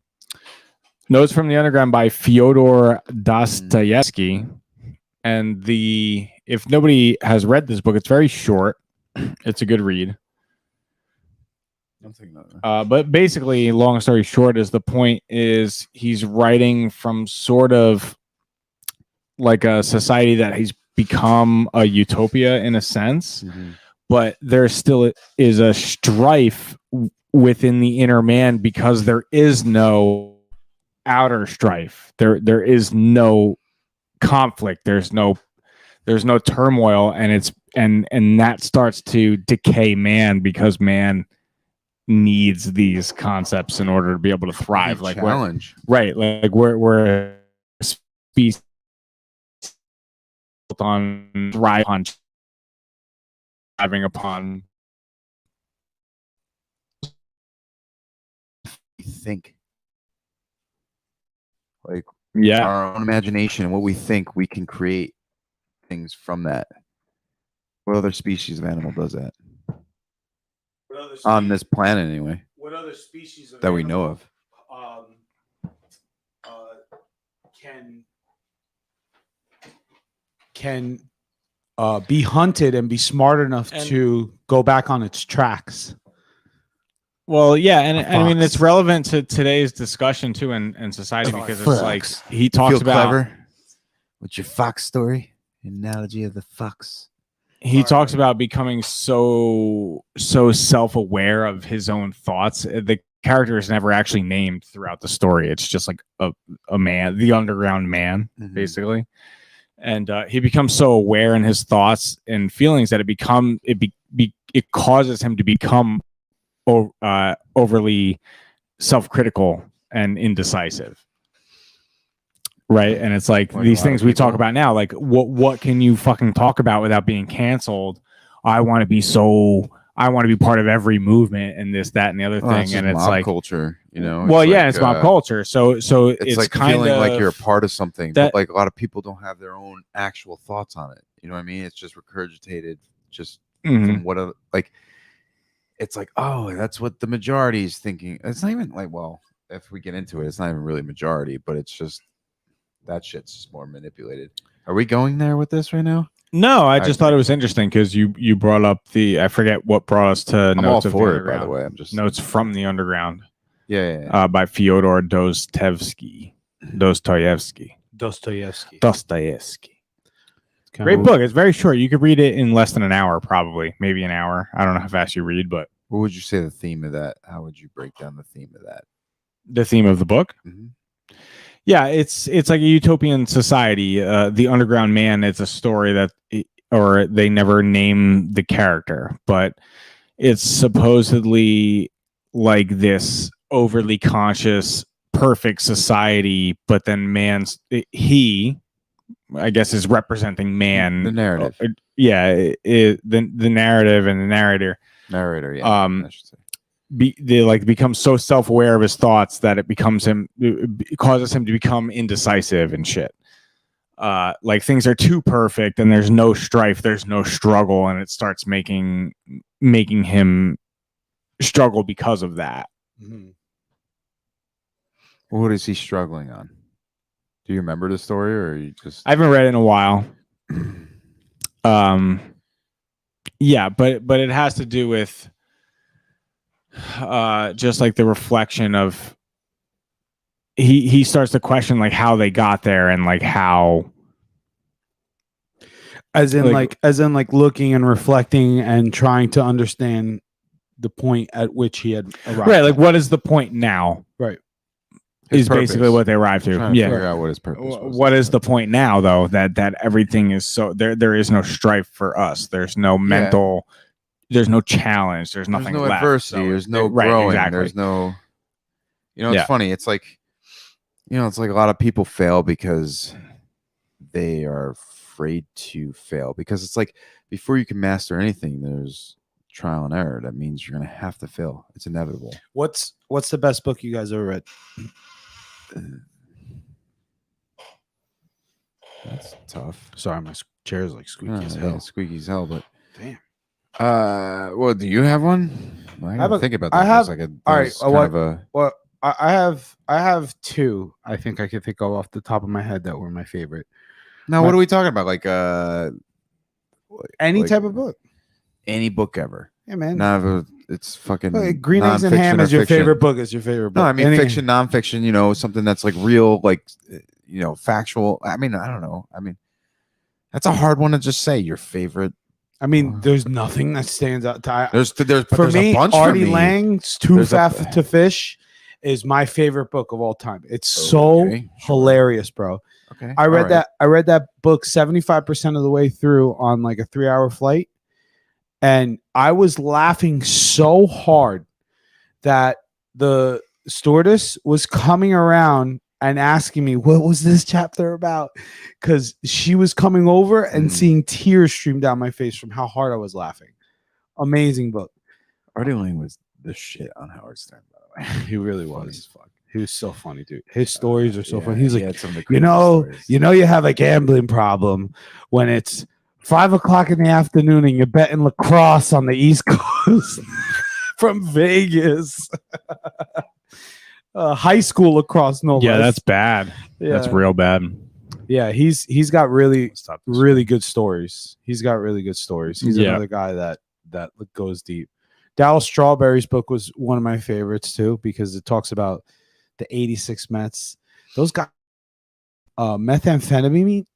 Notes from the Underground by Fyodor Dostoevsky. And if nobody has read this book, it's very short. It's a good read. I'm taking another. But basically, long story short, is the point is he's writing from sort of like a society that he's become a utopia in a sense, but there still is a strife within the inner man because there is no outer strife. There is no conflict. There's no turmoil, and that starts to decay man because man needs these concepts in order to be able to thrive. Like challenge, right? Like we're a species on thrive on thriving upon. think like Yeah, our own imagination and what we think, we can create things from that. What other species of animal does that on this planet anyway? What other species of that we know of? Can be hunted and be smart enough to go back on its tracks? well, yeah, and I mean it's relevant to today's discussion too, and society because it's like he talks Feel about clever with your fox story, analogy of the fox. he talks about becoming so self-aware of his own thoughts. The character is never actually named throughout the story. It's just like a man, the underground man, basically. And he becomes so aware in his thoughts and feelings that it causes him to become overly self-critical and indecisive. Right. And it's like these things we talk about now, like what can you fucking talk about without being canceled? I want to be part of every movement and this, that, and the other thing. And it's mob like culture, you know? Well, yeah, it's mob culture. So it's like kind feeling of like you're a part of something, that, but like a lot of people don't have their own actual thoughts on it. You know what I mean? It's just regurgitated just from what like it's like, oh, that's what the majority is thinking. It's not even like, well, if we get into it, it's not even really majority, but it's just that shit's just more manipulated. Are we going there with this right now? No, I just thought it was interesting because you brought up I forget what brought us to I'm Notes all of the for it, Underground. by the way. I'm just Notes from the Underground. Yeah. By Fyodor Dostoevsky. Dostoevsky. Great book. It's very short. You could read it in less than an hour, probably, maybe an hour. I don't know how fast you read, but what would you say the theme of that? How would you break down the theme of that? The theme of the book? Yeah, it's like a utopian society. The underground man. It's a story that, or they never name the character, but it's supposedly like this overly conscious, perfect society. But then I guess, is representing man. The narrative. The narrative and the narrator. Narrator, yeah. I should say. They become so self-aware of his thoughts that it causes him to become indecisive and shit. Like things are too perfect and there's no strife, there's no struggle, and it starts making him struggle because of that. What is he struggling on? Do you remember the story, or you just? I haven't read it in a while. Yeah, but it has to do with just like the reflection of he starts to question like how they got there and like how as in looking and reflecting and trying to understand the point at which he had arrived. Right, like what is the point now? Right. His is purpose. Basically what they arrived to. Trying to figure out what his purpose was. What is the point now though that everything is so there is no strife for us. There's no mental there's no challenge. There's nothing There's no left. adversity. So there's no growing. Exactly. There's no. It's funny. It's like, it's like a lot of people fail because they are afraid to fail. Because it's like before you can master anything, there's trial and error. That means you're gonna have to fail. It's inevitable. What's the best book you guys ever read? That's tough. Sorry, my chair is like squeaky as Yeah, hell. squeaky as hell. But Damn. Well, do you have one? I gotta think about that. I have. All right. Well, I have two. I think I can think of off the top of my head that were my favorite. Now, what are we talking about? Like any type of book. any book ever. Yeah, man. It's fucking Green Eggs and nonfiction Ham or is your fiction. favorite book. Is your favorite book? No, I mean Any- fiction, nonfiction. You know, something that's like real, like factual. I mean, I don't know. I mean, that's a hard one to just say. Your favorite. I mean, there's nothing that stands out. There's For there's me, a bunch Artie for me. Lang's Too There's Fat to Fish is my favorite book of all time. It's so Okay, sure. hilarious, bro. Okay, I read all right. that. I read that book 75% of the way through on like a 3-hour flight, and I was laughing so hard that the stewardess was coming around and asking me what was this chapter about, because she was coming over and seeing tears stream down my face from how hard I was laughing. Amazing book. Artie Lang was the shit on Howard Stern, by the way. He really Funny was. as fuck. He was so funny, dude. His stories are so Yeah, funny. He's he like, had some of the you craziest know, stories. you have a gambling problem when it's 5:00 in the afternoon and you're betting lacrosse on the East Coast from Vegas. High school lacrosse, no Yeah, less. that's bad. That's real bad. Yeah, he's got really Stop this. really good stories. He's got really good stories. He's Yeah. another guy that goes deep. Dallas Strawberry's book was one of my favorites too, because it talks about the 86 Mets. Those guys methamphetamine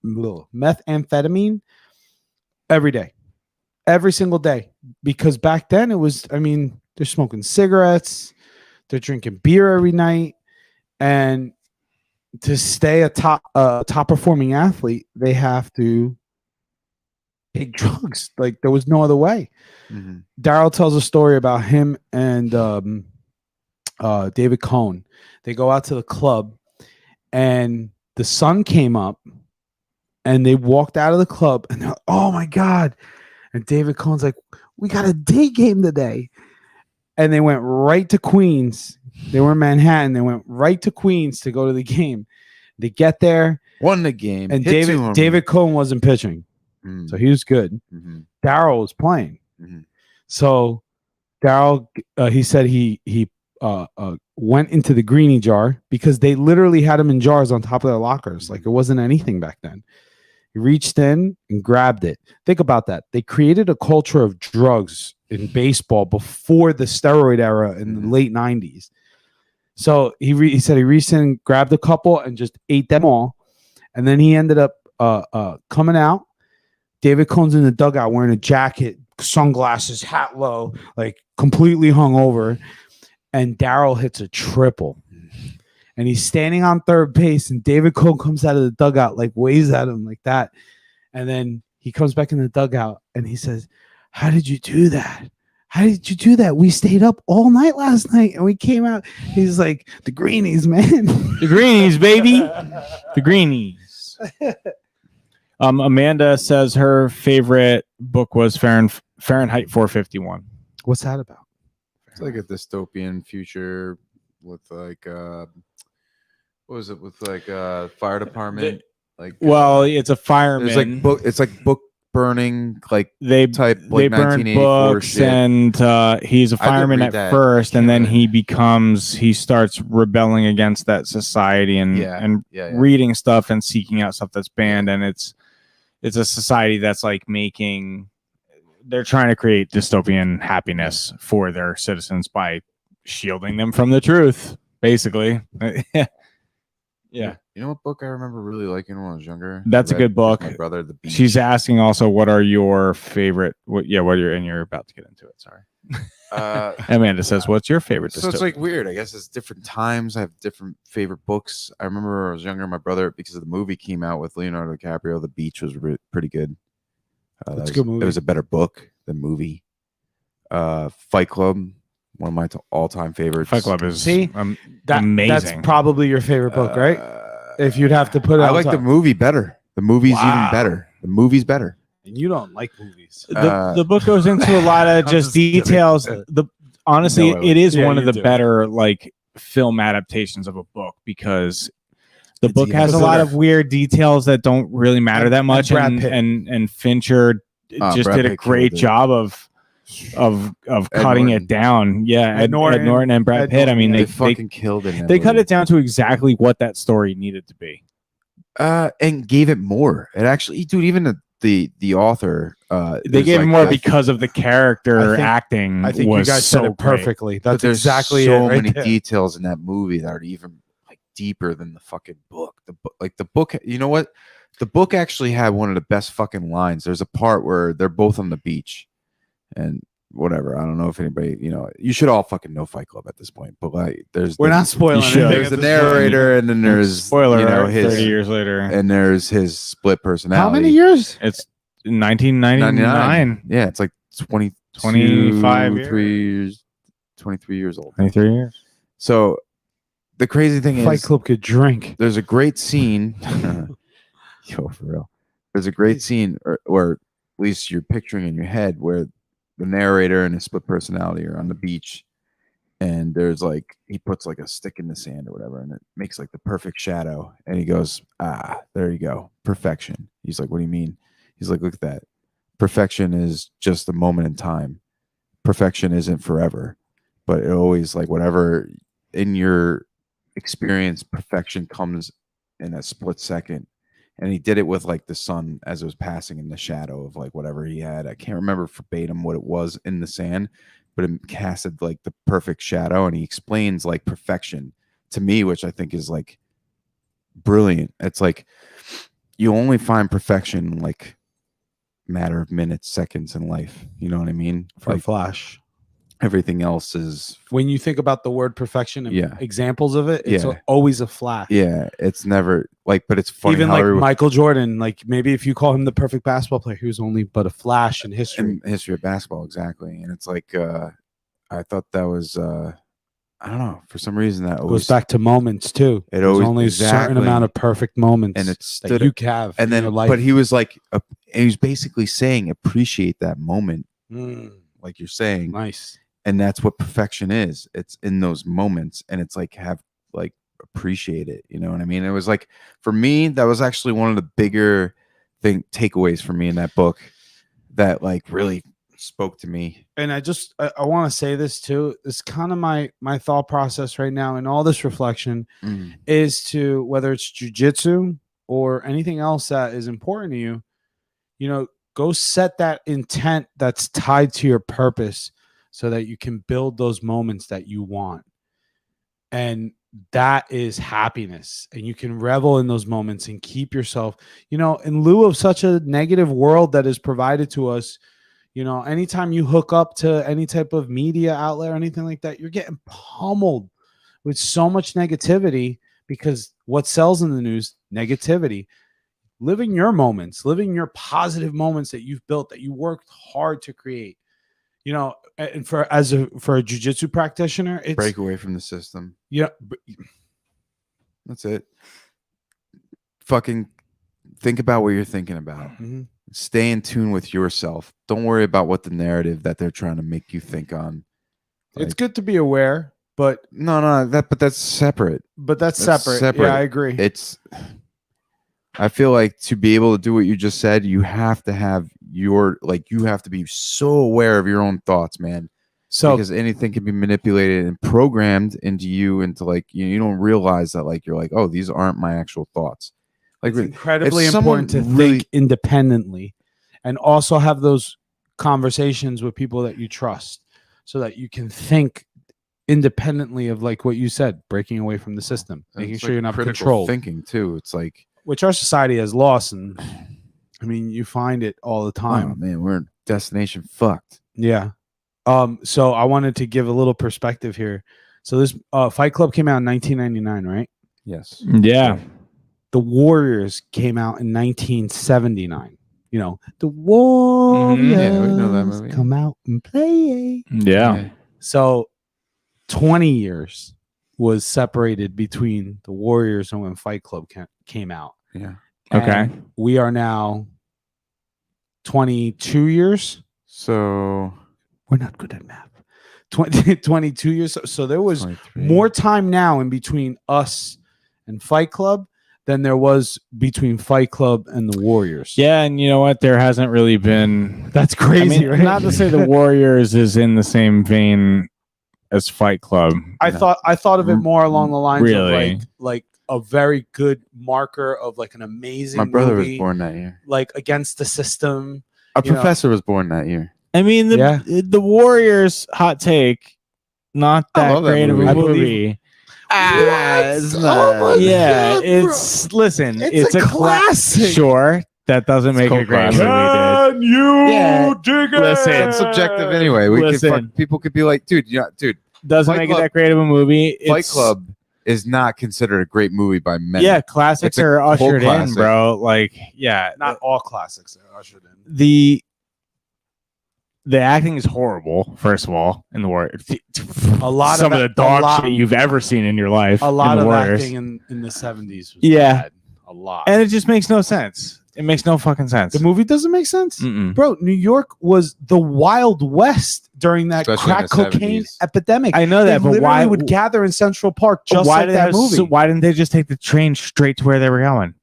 every single day, because back then it was, I mean, they're smoking cigarettes, they're drinking beer every night, and to stay a top performing athlete, they have to take drugs. Like there was no other way. Mhm. Daryl tells a story about him and David Cohn. They go out to the club, and the sun came up, and they walked out of the club, and they're like, oh my God. And David Cohn's like, we got a day game today. And they went right to Queens. They were in Manhattan. They went right to Queens to go to the game. They get there, Won the game. and hit 2 home David Cohn wasn't pitching, runs. so he was good. Mhm. Daryl was playing. Mhm. So Daryl, he said he went into the greenie jar, because they literally had them in jars on top of their lockers. Like it wasn't anything back then. He reached in and grabbed it. Think about that. They created a culture of drugs in baseball before the steroid era in the late 90s. So he said he reached in, grabbed a couple, and just ate them all. And then he ended up coming out. David Cohn's in the dugout wearing a jacket, sunglasses, hat low, like completely hungover. And Daryl hits a triple. And he's standing on third base, and David Cohn comes out of the dugout, like waves at him like that. And then he comes back in the dugout and he says, how did you do that? How did you do that? We stayed up all night last night and we came out. He's like, the greenies, man. The greenies, baby. The greenies. Amanda says her favorite book was Fahrenheit 451. What's that about? It's like a dystopian future with like what was it with like fire department? Like Well, it's a fireman. there's like book. It's like book burning. Like they type they like burn 1984 books, shit. and he's a I did fireman read at that. first, and then Can't he starts rebelling against that society and yeah. reading stuff and seeking out stuff that's banned, and it's a society that's like they're trying to create dystopian happiness for their citizens by shielding them from the truth, basically. Yeah. You know what book I remember really liking when I was younger? That's a Read good book. with my brother, The Beach. She's asking also, what are your favorite? You're about to get into it. Sorry. Amanda says, what's your favorite? So it's like weird. I guess it's different times. I have different favorite books. I remember when I was younger, my brother, because of the movie came out with Leonardo DiCaprio, The Beach was pretty good. That's a good movie. It was a better book than movie. Fight Club, one of my all-time favorites. Fight Club is That's amazing. probably your favorite book, right? If you'd have to put it I on like top. the movie better. The movie's Wow. even better. The movie's better. And you don't like movies. The book goes into a lot of I'm just just kidding. details. Honestly, No, it is Yeah, one of you the do. better like film adaptations of a book, because the It's book even has a lot better. of weird details that don't really matter that much, Brad and Pitt. and Fincher just Brad did a Pitt great killed it. job of cutting Norton. it down. Yeah, Ed Norton and Brad Ed Pitt. I mean, They they fucking killed it. in that they cut movie. it down to exactly what that story needed to be. And gave it more. It actually, dude, even the author. They gave him more because of the character I think- acting. I think you was guys so said it great. perfectly. But That's there's exactly so it right many there. details in that movie that are even like deeper than the fucking book. The book. You know what? The book actually had one of the best fucking lines. There's a part where they're both on the beach, and whatever. I don't know if anybody, you should all fucking know Fight Club at this point. But like, We're not spoiling should. anything. there's at the this point. narrator, and then there's Spoiler, right? his 30 years later. and there's his split personality. How many years? It's 1999. Yeah, it's like 25 years, 23 years old. 23 years. So the crazy thing Fight is, Club could drink. there's a great scene. Yo, for real. There's a great scene, or at least you're picturing in your head, where the narrator and his split personality are on the beach, and there's like, he puts like a stick in the sand or whatever, and it makes like the perfect shadow, and he goes, there you go, perfection. He's like, what do you mean? He's like, look at that. Perfection is just a moment in time. Perfection isn't forever, but it always, like, whatever in your experience, perfection comes in a split second. And he did it with like the sun as it was passing in the shadow of like whatever he had. I can't remember verbatim what it was in the sand, but it casted like the perfect shadow. And he explains like perfection to me, which I think is like brilliant. It's like you only find perfection in like matter of minutes, seconds in life. You know what I mean? For Like Flash. everything else is, When you think about the word perfection and Yeah. examples of it, it's Yeah. always a flash. yeah, it's never like, but it's funny. Even how like everyone- Michael Jordan, like maybe if you call him the perfect basketball player, he was only but a flash in history. in history of basketball, exactly. And it's like, I thought that was, I don't know, for some reason that It always goes back to moments too. It There's always- only a certain exactly. amount of perfect moments and it that stood you have and in then your life. but he was like and he was basically saying appreciate that moment, like you're saying. Nice. And that's what perfection is. It's in those moments, and it's like, have like appreciate it, you know what I mean? It was like, for me, that was actually one of the bigger takeaways for me in that book that like really spoke to me. And I want to say this too. It's kind of my thought process right now in all this reflection is to, whether it's jujitsu or anything else that is important to you, go set that intent that's tied to your purpose so that you can build those moments that you want. And that is happiness. And you can revel in those moments and keep yourself, in lieu of such a negative world that is provided to us. Anytime you hook up to any type of media outlet or anything like that, you're getting pummeled with so much negativity, because what sells in the news? Negativity. Living your moments, living your positive moments that you've built, that you worked hard to create. And for a jiu-jitsu practitioner, it's Break away from the system. Yeah. That's it. Fucking think about what you're thinking about. Mhm. Stay in tune with yourself. Don't worry about what the narrative that they're trying to make you think on. It's good to be aware, but But that's separate. that's That's separate. separate. Yeah, I agree. I feel like to be able to do what you just said, you have to have you have to be so aware of your own thoughts, man. So Because anything can be manipulated and programmed into you, into like, you don't realize that, like, you're like, oh, these aren't my actual thoughts. Like, it's incredibly if someone important to really- think independently and also have those conversations with people that you trust so that you can think independently of, like what you said, breaking away from the system, making it's sure like you're not critical controlled, thinking too. It's like, which our society has lost. And I mean, you find it all the time. oh man, we're in destination fucked. Yeah. So I wanted to give a little perspective here. So this Fight Club came out in 1999, right? Yes. Yeah. The Warriors came out in 1979. The Warriors Yeah, we know that movie. come out and play. Yeah. So 20 years was separated between the Warriors and when Fight Club came out. Yeah. Okay. And we are now 22 years. So We're not good at math. 22 years. So there was 23. more time now in between us and Fight Club than there was between Fight Club and the Warriors. Yeah, and you know what? There hasn't really been. That's crazy, I mean, right? not to say the Warriors is in the same vein as Fight Club. I thought of it more along the lines Really? of like a very good marker of like an amazing My brother movie, was born that year. like Against the System. A You know. professor was born that year. I mean, the Warriors, hot take, not I that love that great of movie. a I movie. It's Oh my Yeah, God, it's listen, It's a classic. Sure, that doesn't make a cult great classic. movie, dude. Can you Yeah, dig it? listen. It's subjective anyway. Listen. People could be like, dude, dude, Doesn't Fight make Club- it that great of a movie. Fight It's- Club is not considered a great movie by many. Yeah, classics It's a are cult ushered in, classic. bro. Like, yeah, Not all classics are ushered in. the acting is horrible. First of all, in the Warriors, A lot some of of a the dog lot- shit you've ever seen in your life. A lot in the of Warriors. acting in the 70s was Yeah. bad. A lot. And it just makes no sense. It makes no fucking sense. The movie doesn't make sense. Mm-mm. Bro, New York was the Wild West during that Especially in crack the cocaine 70s. epidemic. I know They that, but literally why would gather in Central Park just why like did that movie? why didn't they just take the train straight to where they were going?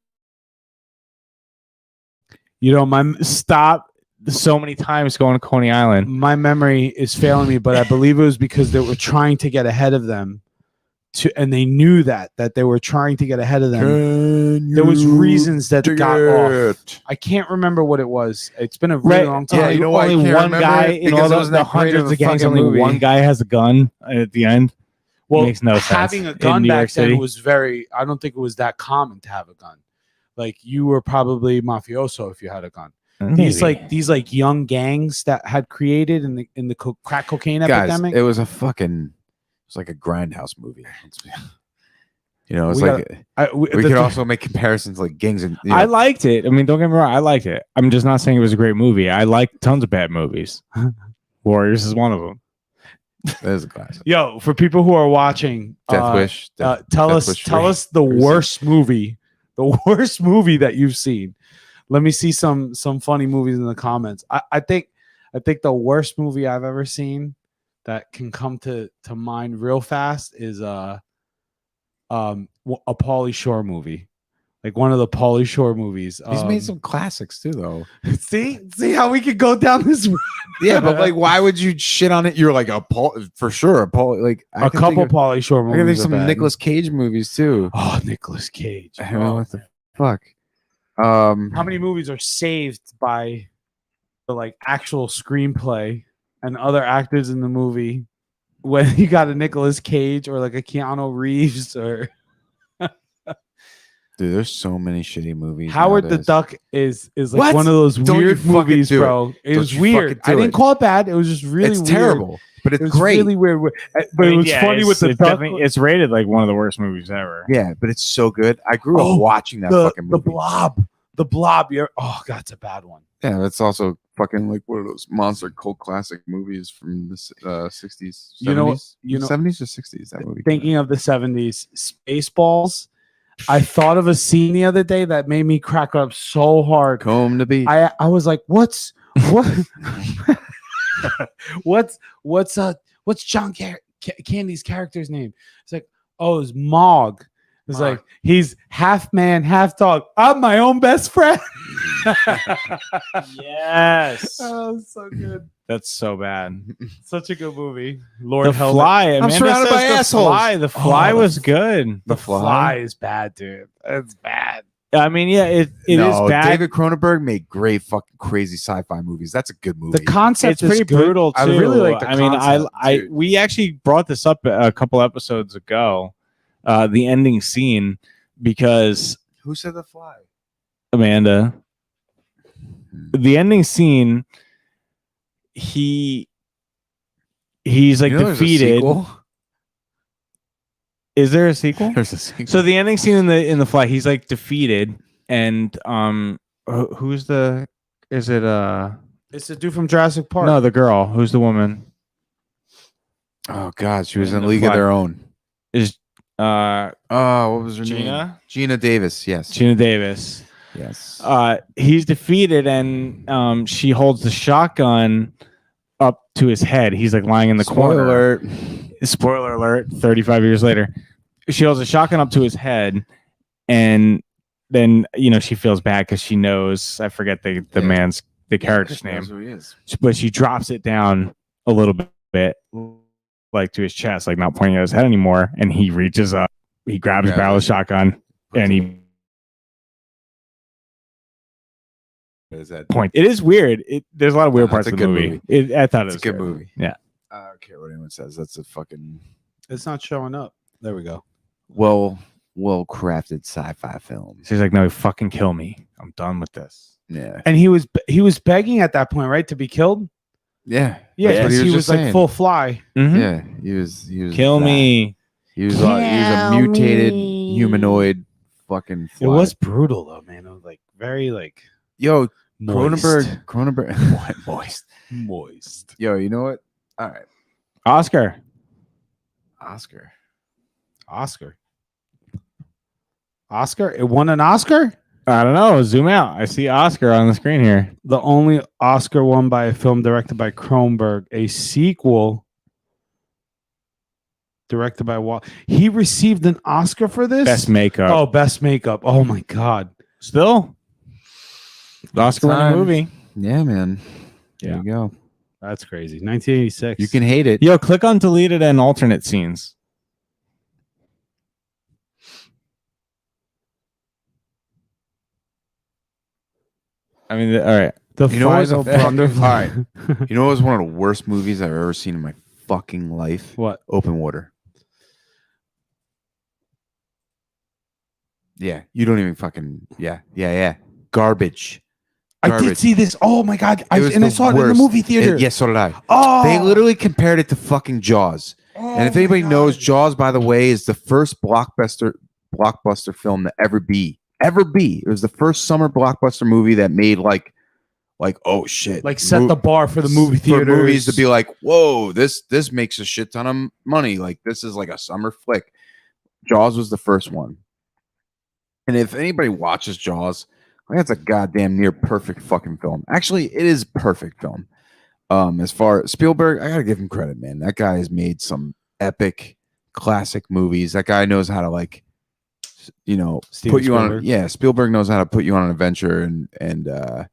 You know, stop so many times going to Coney Island. My memory is failing me, but I believe it was because they were trying to get ahead of them. And they knew that they were trying to get ahead of them. There was reasons that got off. I can't remember what it was. It's been a really long time. Yeah, you know why I only can't one remember guy it? in Because all it was the that great of hundreds a of gangs. fucking Only movie. one guy has a gun at the end. Well, makes no sense. having a in gun New York back then City. was very. I don't think it was that common to have a gun. Like you were probably mafioso if you had a gun. These like young gangs that had created in the crack cocaine Guys, epidemic. it was like a grindhouse movie. You know, it's We like we we could also make comparisons like gangs and I liked it. I mean, don't get me wrong. I liked it. I'm just not saying it was a great movie. I like tons of bad movies. Warriors is one of them. that is a classic. Yo, for people who are watching, Death Wish. tell Death Wish tell 3. us the Crazy. worst movie that you've seen. Let me see some funny movies in the comments. I think the worst movie I've ever seen that can come to mind real fast is a Pauly Shore movie, like one of the Pauly Shore movies. He's made some classics too, though. see how we could go down this road. Yeah, but like, why would you shit on it? You're like for sure. Like A couple Pauly Shore I can think movies. of some are bad. Nicolas Cage movies too. Oh, Nicolas Cage. I don't know what the fuck. How many movies are saved by the like actual screenplay and other actors in the movie when you got a Nicolas Cage or like a Keanu Reeves or Dude, there's so many shitty movies. Howard the nowadays. Duck is like What? one of those Don't you weird fucking movies, do it. bro. It Don't was you weird. fucking do I didn't it. call it bad. It was just really It's weird. terrible, but it's It was great. really weird. But it was funny with the it's duck. definitely- it's rated like one of the worst movies ever. Yeah, but it's so good. I grew Oh, up watching that the fucking movie. Blob. The Blob. Oh god, it's a bad one. Yeah, that's also fucking like one of those monster cult classic movies from the 60s. 70s? You know- 70s or 60s that movie. Thinking of the 70s, Spaceballs. I thought of a scene the other day that made me crack up so hard. Comb to Beat. I was like, what what's John Candy's character's name? It's like, oh, it's Mog. It's Mog. like he's half man, half dog. I'm my own best friend. Yes, Oh, so good. that's so bad. Such a good movie. Lord The help it. Fly. Amanda surrounded says by the assholes. Fly. The Fly Oh, was good. The Fly. is bad, dude. It's bad. I mean, yeah, it is No, bad. David Cronenberg made great fucking crazy sci-fi movies. That's a good movie. The concept It's is pretty good. brutal too. I really like the I mean, concept, dude. we actually brought this up a couple episodes ago, the ending scene, because Who said The Fly? Amanda, the ending scene, he's like You know there's a defeated. sequel? Is there a sequel? There's a sequel. So the ending scene in the Fly, he's like defeated, and who's the? Is it It's the dude from Jurassic Park. No, the girl. Who's the woman? Oh god, she was In in The League of Fly. Their Own. Is Oh, what was her name? Gina? Gina Davis. Yes. Gina Davis. Yes. He's defeated, and she holds the shotgun up to his head. He's like lying in the Spoiler corner. alert. Spoiler alert, 35 years later. She holds a shotgun up to his head, and then, she feels bad because she knows, I forget the character's name, That's who he is. but she drops it down a little bit, like to his chest, like not pointing at his head anymore, and he reaches up he grabs a Grabs barrel it. of shotgun and he Is that point. It is weird. There's a lot of weird No, parts it's of a the good movie. I thought it it's a was good movie. Yeah. I don't care what anyone says. That's a fucking It's not showing up. There we go. well crafted sci-fi film. So he's like, no, fucking kill me. I'm done with this. Yeah. And he was begging at that point, right, to be killed. Yeah. Yeah, That's what because he was just like saying. full fly. Mhm. Yeah. He was Kill that. me. He was a mutated humanoid fucking fly. It was brutal though, man. It was like very like Yo, moist. Cronenberg moist. Moist. Yo, you know what? All right. Oscar. Oscar. It won an Oscar? I don't know. Zoom out. I see Oscar on the screen here. The only Oscar won by a film directed by Cronenberg, a sequel directed by Walt. He received an Oscar for this? Best makeup. Oh, best makeup. Oh my God. Still. Oscar winning Time. movie. Yeah, man. There Yeah. you go. That's crazy. 1986. You can hate it. Yo, click on deleted and alternate scenes. I mean, all right. The You know what's final a fucking- butterfly. You know what was one of the worst movies I've ever seen in my fucking life? What? Open Water. Yeah, you don't even fucking yeah. Garbage. I did see this. Oh my God. I was saw the it in the worst. movie theater. Yeah, so did I. Oh, They literally compared it to fucking Jaws. And if anybody knows, Jaws, by the way, is the first blockbuster film to ever be. It was the first summer blockbuster movie that made like oh shit, like set the bar for the movie theater. for movies to be like, whoa, this makes a shit ton of money. Like this is like a summer flick. Jaws was the first one. And if anybody watches Jaws, that's a goddamn near perfect fucking film. Actually, it is a perfect film. As far as Spielberg, I gotta give him credit, man. That guy has made some epic classic movies. That guy knows how to like, Steven put you Spielberg. on. Yeah, Spielberg knows how to put you on an adventure and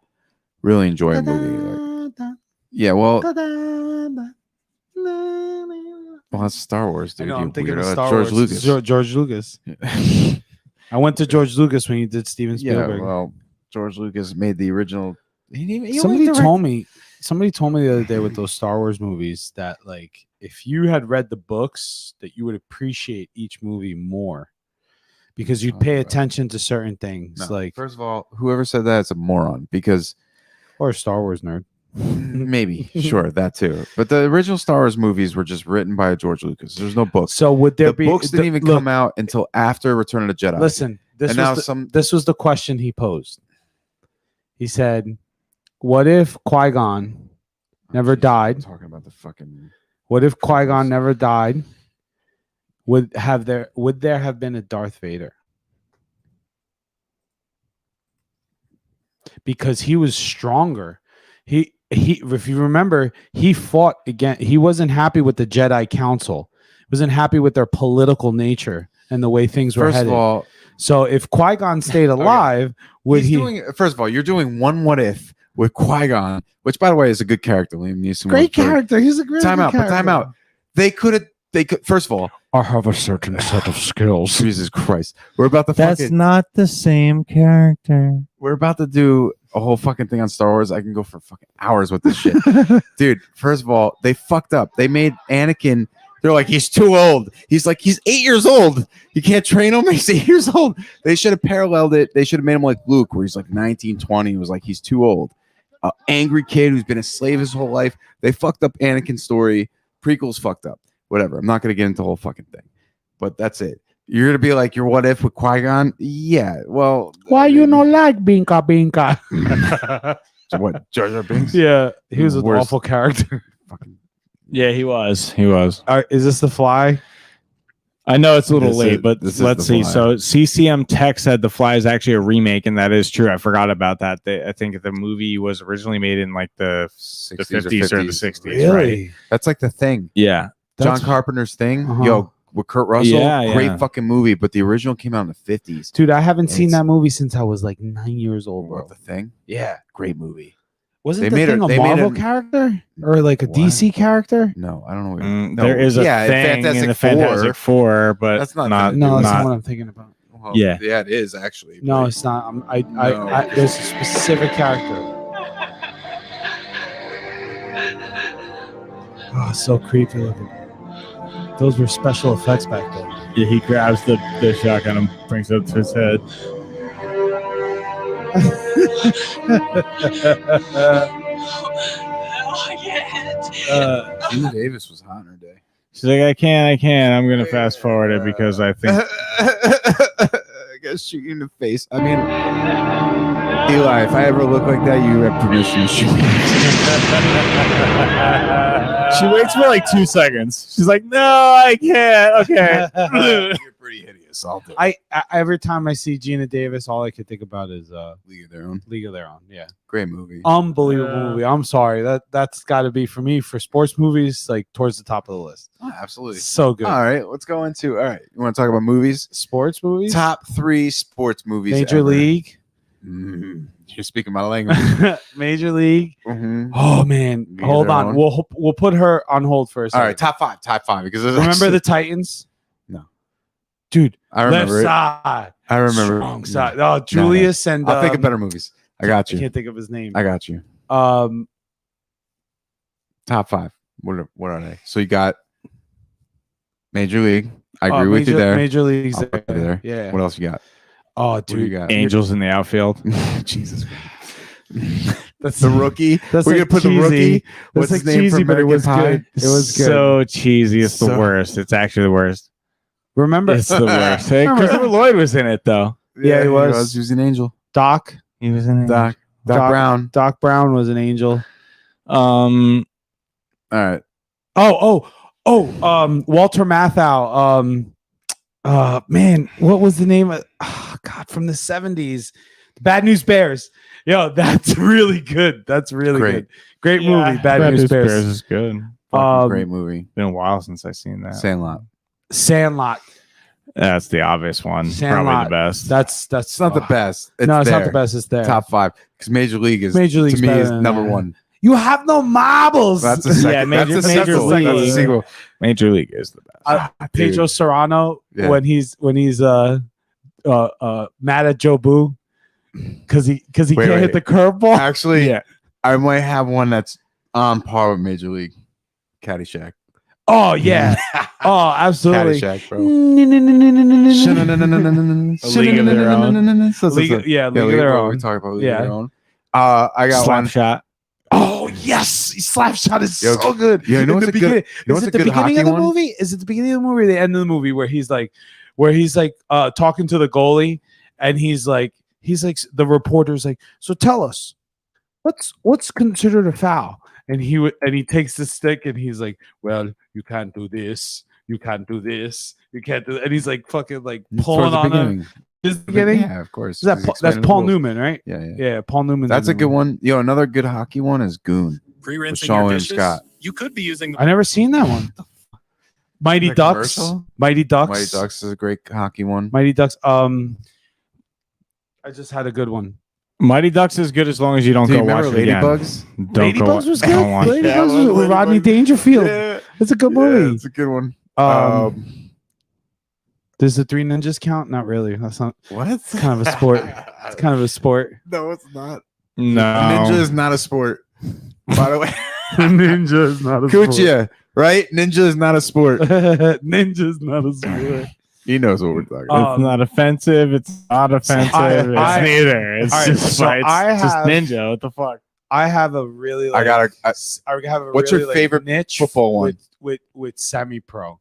really enjoy a movie. Like, yeah, well, that's Star Wars, I dude. know, you I'm thinking weirdo. of Star George Wars. Lucas. George Lucas. I went to George Lucas when he did Steven Yeah, Spielberg. well, George Lucas made the original. Somebody told me the other day with those Star Wars movies that like if you had read the books that you would appreciate each movie more because you'd pay attention to certain things. No, like first of all, whoever said that is a moron because or a Star Wars nerd. maybe sure that too, but the original Star Wars movies were just written by George Lucas. There's no books. So would there The be books didn't even come out until after Return of the Jedi. Listen, this And now was some- this was the question he posed. He said, "What if Qui-Gon never died? Talking about the fucking. What if Qui-Gon never died? Would there have been a Darth Vader?" Because he was stronger. He if you remember, he fought again. He wasn't happy with the Jedi Council. Wasn't happy with their political nature and the way things were First headed. of all, So if Qui-Gon stayed alive, would he's he? doing. First of all, you're doing one what if with Qui-Gon, which by the way is a good character. Liam Neeson. Great character. He's a great Time out, but character. time out. They could. First of all, I have a certain set of skills. Jesus Christ, we're about to That's fucking. not the same character. We're about to do a whole fucking thing on Star Wars. I can go for fucking hours with this shit. Dude, first of all, they fucked up. They made Anakin, they're like, he's too old. He's 8 years old. You can't train him. He's 8 years old. They should have paralleled it. They should have made him like Luke, where he's like 19, 20. He was like, he's too old. Angry kid who's been a slave his whole life. They fucked up Anakin's story. Prequels fucked up. Whatever. I'm not going to get into the whole fucking thing. But that's it. You're going to be like, your what if with Qui-Gon? Yeah. Well. Why you not like Binka Binka? What? Jar Jar Binks? Yeah, he was an Worst. awful character. Fucking. Yeah, he was. Is this The Fly? I know it's a little This late, is- but this is let's The see. Fly. So CCM Tech said The Fly is actually a remake, and that is true. I forgot about that. I think the movie was originally made in like the 50s or the 60s, right? That's like the thing. Yeah. John Carpenter's thing. Uh-huh. Yo, with Kurt Russell. Yeah, great yeah. fucking movie, but the original came out in the 50s. Dude, I haven't seen It's- that movie since I was like 9 years old, What bro. the thing? Yeah. Great movie. Wasn't They the made thing a- a they made Marvel a- character or like a What? DC character? No, I don't know. What no, There is a yeah, thing in the Fantastic Four, but That's not not. No, that's not not what I'm thinking about. Well, Yeah. yeah, it is actually. No, but- it's not. No. There's a specific character. Oh, it's so creepy looking. Those were special effects back then. yeah, he grabs the shotgun and brings it up to his head. Gina Davis was hot in her day. She's like, I can't. I'm gonna fast forward it because I think I guess shoot you in the face. I mean, Eli, if I ever look like that, you have permission to shoot me. she waits for like 2 seconds. She's like, no, I can't. Okay. You're pretty hideous. I'll do it. I every time I see Gina Davis, all I could think about is League of Their Own. League of Their Own. Yeah, Great movie. unbelievable movie. I'm sorry, that's got to be for me for sports movies, like towards the top of the list. Oh, absolutely. So good. All right, let's go into. All right, you want to talk about movies? Sports movies. Top 3 sports movies. Major ever. League. You're speaking my language. Major League. Mhm. Oh man, League of hold Their on. Own. We'll put her on hold for a All second. right, top 5 because there's Remember actually- the Titans? No. Dude, I left remember it. side. I remember. Strong side. Oh, Julius and I'll think of better movies. I got I you. can't think of his name. I got you. Um, Top 5. What are they? So you got Major League. I agree with you there. Major League's I'll put you there. Yeah. What else you got? Oh, What do you dude, got? Angels in the outfield. Jesus. that's The rookie. That's We're like gonna put cheesy. the rookie. That's What's like his name cheesy, from but it American was Pie? good. It was good. So cheesy. It's the So- worst. It's actually the worst. Remember It's the worst. Hey, Christopher Lloyd was in it though. Yeah, he was. He was an angel. Doc? He was in it. Doc Brown. Doc Brown was an angel. Um, All right. Walter Matthau. Man, what was the name of? Oh, God, from the 70s, Bad News Bears. Yo, that's really good. That's really Great. good. Great movie. Bad News Bears. is good. Fucking great movie. Been a while since I've seen that. Sandlot. Sandlot. That's the obvious one. Probably Sandlot. the best. That's It's not the best. It's no, it's not there. the best. It's there. Top 5 because Major League is Major League's to me better is than number that. 1. You have no marbles. That's a second. Yeah, that's a Major sequel. League. That's a sequel. Major League is the best. Pedro Serrano Yeah. when he's mad at Joe Boo because he can't Wait. hit the curveball. Actually, Yeah. I might have one that's on par with Major League. Caddyshack. Oh yeah. Oh, absolutely. Caddyshack, bro. League League of Their Own. League of Yeah, Their We Own. talk about League Yeah. of Their Own. I got Slap one. shot. Oh yes, slap shot is Yo, so good. yeah, you know In what's the a good- beginning- you know is what's it a the good beginning of hockey the one? movie? Is it the beginning of the movie or the end of the movie where he's like talking to the goalie and he's like the reporter's like, so tell us what's considered a foul? And he takes the stick and he's like, well, you can't do this. You can't do this. You can't do. And he's like fucking like pulling on him. Is the beginning? Yeah, of course. Is that He's that's explaining the Paul rules. Newman, right? Yeah, yeah. Yeah, Paul Newman. That's a good one. Yo, another good hockey one is Goon. Pre-rinsing Sean your William dishes. Scott. You could be using I never seen that one. Mighty The Ducks. commercial? Mighty Ducks. Mighty Ducks is a great hockey one. Mighty Ducks. I just had a good one. Mighty Ducks is good as long as you don't Do you go watch remember it again. Ladybugs? Don't go Ladybugs was good. don't watch it. Ladybugs was with Rodney Dangerfield. Yeah. It's a good Yeah, movie. it's a good one. Does the Three Ninjas count? Not really. That's not. What? It's kind of a sport. It's kind of a sport. No, it's not. No. Ninja is not a sport. By the way, Ninja is not a sport. Kuchia, right? Ninja is not a sport. Ninja is not a sport. He knows what we're talking about. It's not offensive. It's not offensive. I- it's neither. It's all right, just, so it's I just have- ninja. What the fuck? I have a really. I got a. I have a What's really, your favorite niche football one? with semi-pro.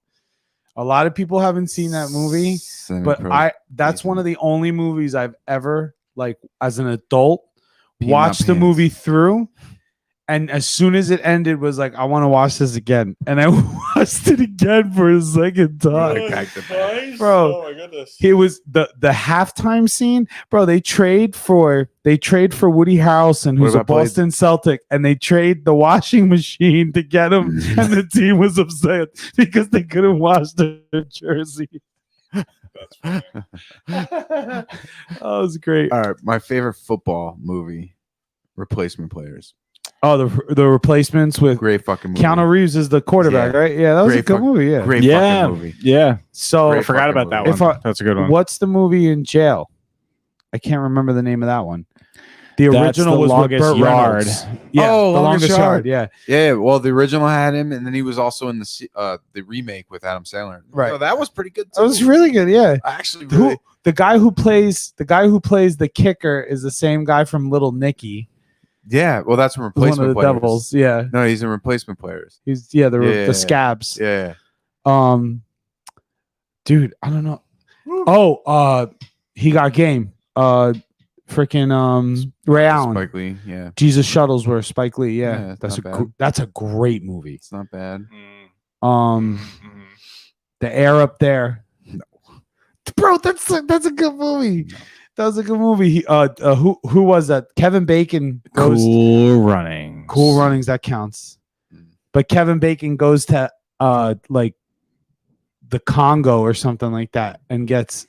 A lot of people haven't seen that movie, but that's one of the only movies I've ever like as an adult watched the movie through, and as soon as it ended was like I want to watch this again, and I watched it again for a second time. Bro, Oh my goodness. It was the halftime scene, bro. They trade for Woody Harrelson, who's a about Blade? Boston Celtic, and they trade the washing machine to get him, and the team was upset because they couldn't wash their jersey. That was great. All right, my favorite football movie, Replacement Players. Oh, the replacements with Great fucking movie. Keanu Reeves is the quarterback, Yeah. right? Yeah, that was Great a good movie. Yeah. Great Yeah, fucking movie. yeah. So I Great forgot fucking about that movie. one. If That's a good one. what's the movie in jail? I can't remember the name of that one. The That's original The was with Longest Burt Yard. Reynolds. Yeah, Oh, The Longest Yard. Yeah, Yeah, well, the original had him, and then he was also in the remake with Adam Sandler. Right. So that was pretty good too. that was really good. Yeah, I actually who really. the guy who plays the kicker is the same guy from Little Nicky, Yeah, well, that's in who's one replacement of the players. devils. Yeah, No, he's in replacement players. he's Yeah. the scabs. Yeah. Dude, I don't know. Oh, he got game. Freaking Ray Allen. Spike Lee. Yeah, Jesus Shuttlesworth, Spike Lee. Yeah, Yeah, it's not bad. that's a great movie. it's not bad. The air up there, bro. That's a good movie. That was a good movie. Who was that? Kevin Bacon goes Cool Runnings. Cool Runnings. That counts. But Kevin Bacon goes to like the Congo or something like that and gets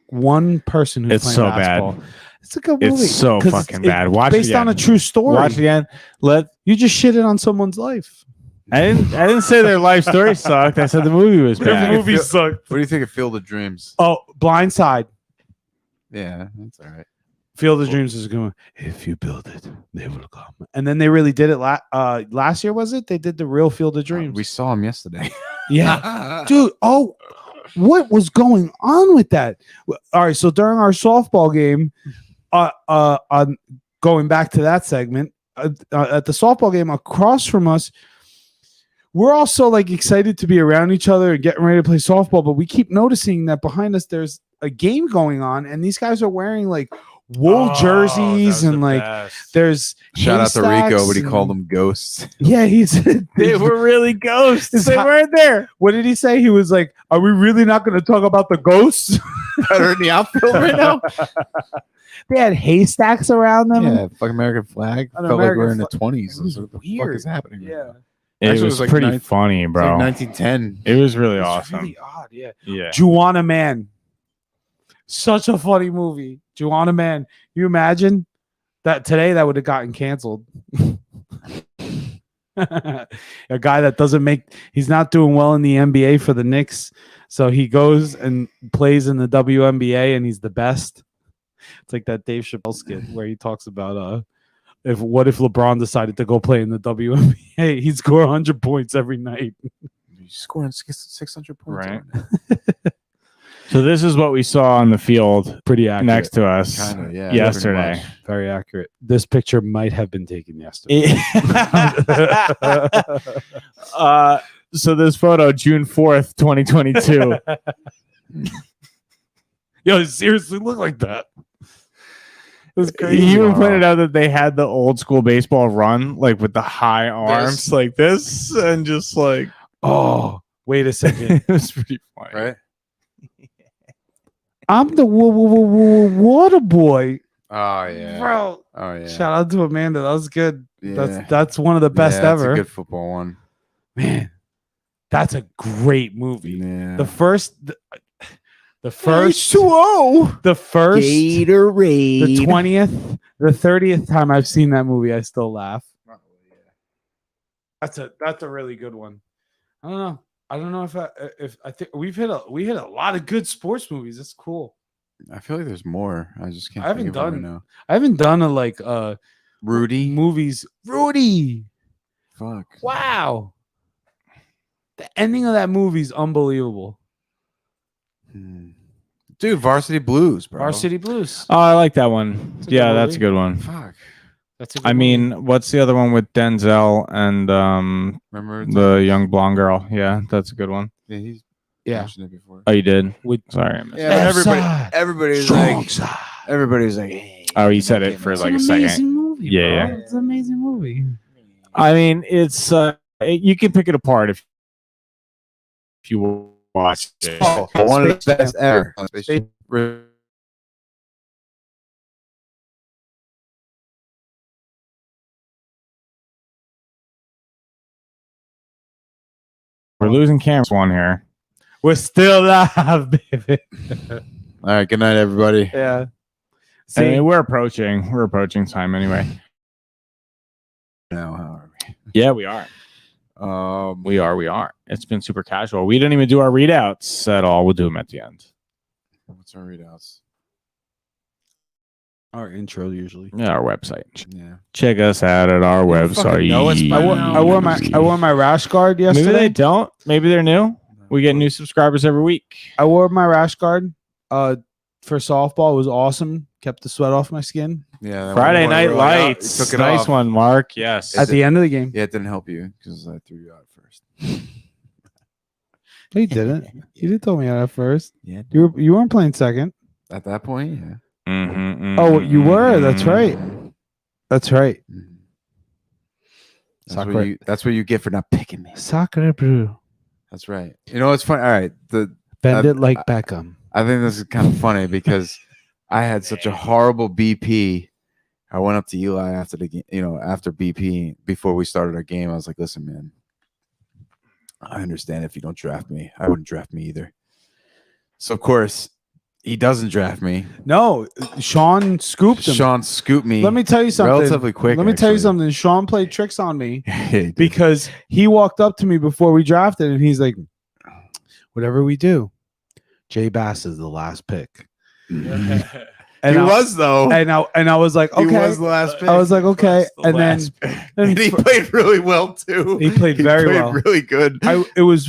one person who's It's playing so bad. basketball. It's a good movie. It's so 'Cause fucking bad. Watch based it on a again. true story. Watch it again. You just shitted on someone's life. I didn't say their life story sucked. I said the movie was bad. The movie sucked. What do you think of Field of Dreams? Oh, Blindside. Yeah, that's all right. Field of Dreams is going. If you build it, they will come. And then they really did it. Last year was it? They did the real Field of Dreams. We saw him yesterday. Yeah, dude. Oh, what was going on with that? All right. So during our softball game, going back to that segment, at the softball game across from us, we're also like excited to be around each other and getting ready to play softball, but we keep noticing that behind us there's a game going on, and these guys are wearing like wool jerseys and like there's Shout out to Rico, haystacks but he and- called them ghosts. Yeah, he's They were really ghosts. They weren't there. What did he say? He was like, "Are we really not going to talk about the ghosts?" That are in the outfield right now. They had haystacks around them. Yeah, fucking American flag. An Felt like we're American in the 20s. It was What the fuck weird. is happening? right Yeah. now? It Actually, it was was like pretty nine- funny, It's bro. like 1910. It was really It's awesome. really odd. Yeah. Yeah. Juana Man. Such a funny movie. Juana Man. You imagine that today that would have gotten canceled. A guy that he's not doing well in the NBA for the Knicks. So he goes and plays in the WNBA and he's the best. It's like that Dave Chappelle skit where he talks about if LeBron decided to go play in the WNBA, he'd score 100 points every night. He's scoring 600 points. Right. So this is what we saw on the field Pretty accurate. next to us Kind of, yeah. yesterday. pretty much. Very accurate. This picture might have been taken yesterday. So this photo, June 4th, 2022. Yo, it seriously look like that. It was He crazy. even pointed out that they had the old school baseball run, like with the high arms like this, and just like, Oh, wait a second. it was pretty funny. Right? I'm the water boy. Oh, yeah. Bro. Oh, yeah. Shout out to Amanda. That was good. Yeah. That's one of the best Yeah, that's ever. a good football one. Man, that's a great movie. Yeah. The first H2O. the first Gatorade. the 20th, the 30th time I've seen that movie, I still laugh. That's a really good one. I don't know if I think we hit a lot of good sports movies. It's cool. I feel like there's more. I just can't I haven't think of it done- right now. I haven't done Rudy. movies. Rudy. Fuck. Wow. The ending of that movie is unbelievable. Dude, Varsity Blues, bro. Varsity Blues. Oh, I like that one. It's a good Yeah, that's a movie. good one. Fuck. That's a good I movie. mean, what's the other one with Denzel and Remember the young blonde girl? Yeah, that's a good one. Yeah, he's Yeah. mentioned it before. Oh, you did? With- Sorry, I missed Yeah, that. F-side. everybody's Strong like, side. everybody's like, hey, Oh, you said it for It's like an a second. amazing movie. Yeah, bro. It's an amazing movie. I mean, it's you can pick it apart if you watch it. oh, one of the best ever. We're losing cameras one here. We're still live, baby. All right, good night, everybody. Yeah. I mean, we're approaching time anyway. now, how are Yeah, we are. we? We are. It's been super casual. We didn't even do our readouts at all. We'll do them at the end. What's our readouts? Our intro usually. Yeah, our website. Yeah. Check us out at our website. know us by I wore my rash guard yesterday. Maybe they don't. Maybe they're new. We get new subscribers every week. I wore my rash guard for softball. It was awesome. Kept the sweat off my skin. Yeah. Friday Night Lights. Took it Nice off. one, Mark. Yes. At the end of the game. Yeah, it didn't help you because I threw you out first. No, you didn't. You didn't tell me that at first. Yeah. You weren't playing second. At that point, yeah. Oh, you were. That's right. That's right. Mhm. Sakura. That's what you get for not picking me. Sakura brew. That's right. You know what's funny? All right. Bend it like Beckham. I think this is kind of funny because I had such a horrible BP. I went up to Eli after the game, after BP, before we started our game. I was like, listen, man, I understand if you don't draft me. I wouldn't draft me either. So, of course, he doesn't draft me. No, Sean scooped him. Sean scooped me. Let me tell you something. Relatively quick. Let me tell you actually. something. Sean played tricks on me He did. because he walked up to me before we drafted and he's like, whatever we do, Jay Bass is the last pick. And He I, was, though. and I was like, okay. He was the last pick. I was like, okay. And then And he played really well, too. He played very well. Really good. it was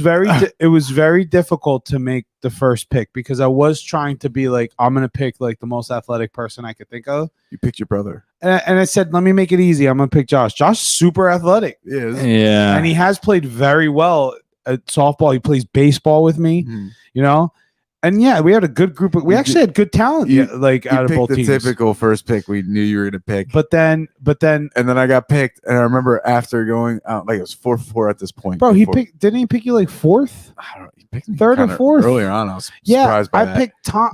very difficult to make the first pick because I was trying to be like, I'm gonna pick like the most athletic person I could think of. You picked your brother. And I said, let me make it easy. I'm gonna pick Josh. Josh super athletic. Yes. Yeah. And he has played very well at softball. He plays baseball with me, Mhm. And yeah, we had a good group. We actually had good talent, you- like You out of picked both the teams. typical first pick we knew you were going to pick. But then, and then I got picked. And I remember after going out, like it was 4-4 at this point. bro, before- didn't he pick you like fourth? I don't know. He picked me Third or kinda fourth? earlier on. I was Yeah, surprised by that.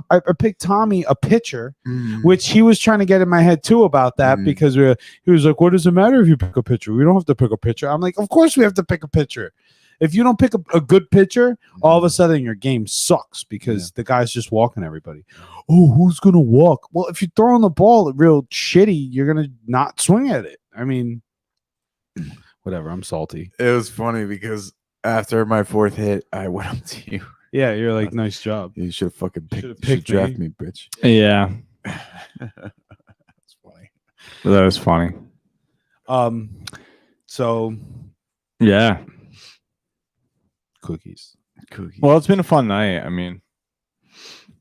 I picked Tommy a pitcher, Mm. which he was trying to get in my head too about that Mm. because he was like, "What does it matter if you pick a pitcher? We don't have to pick a pitcher." I'm like, "Of course we have to pick a pitcher. If you don't pick a good pitcher, all of a sudden your game sucks because the guy's just walking everybody. Oh, who's gonna walk? Well, if you're throwing the ball real shitty, you're gonna not swing at it. I mean, whatever. I'm salty. It was funny because after my fourth hit, I went up to you. Yeah, you're like, nice job. You should have fucking picked. Should've You should picked draft me. me, bitch. Yeah. That's funny. That was funny. So Yeah. cookies. Cookie. Well, it's been a fun night. I mean,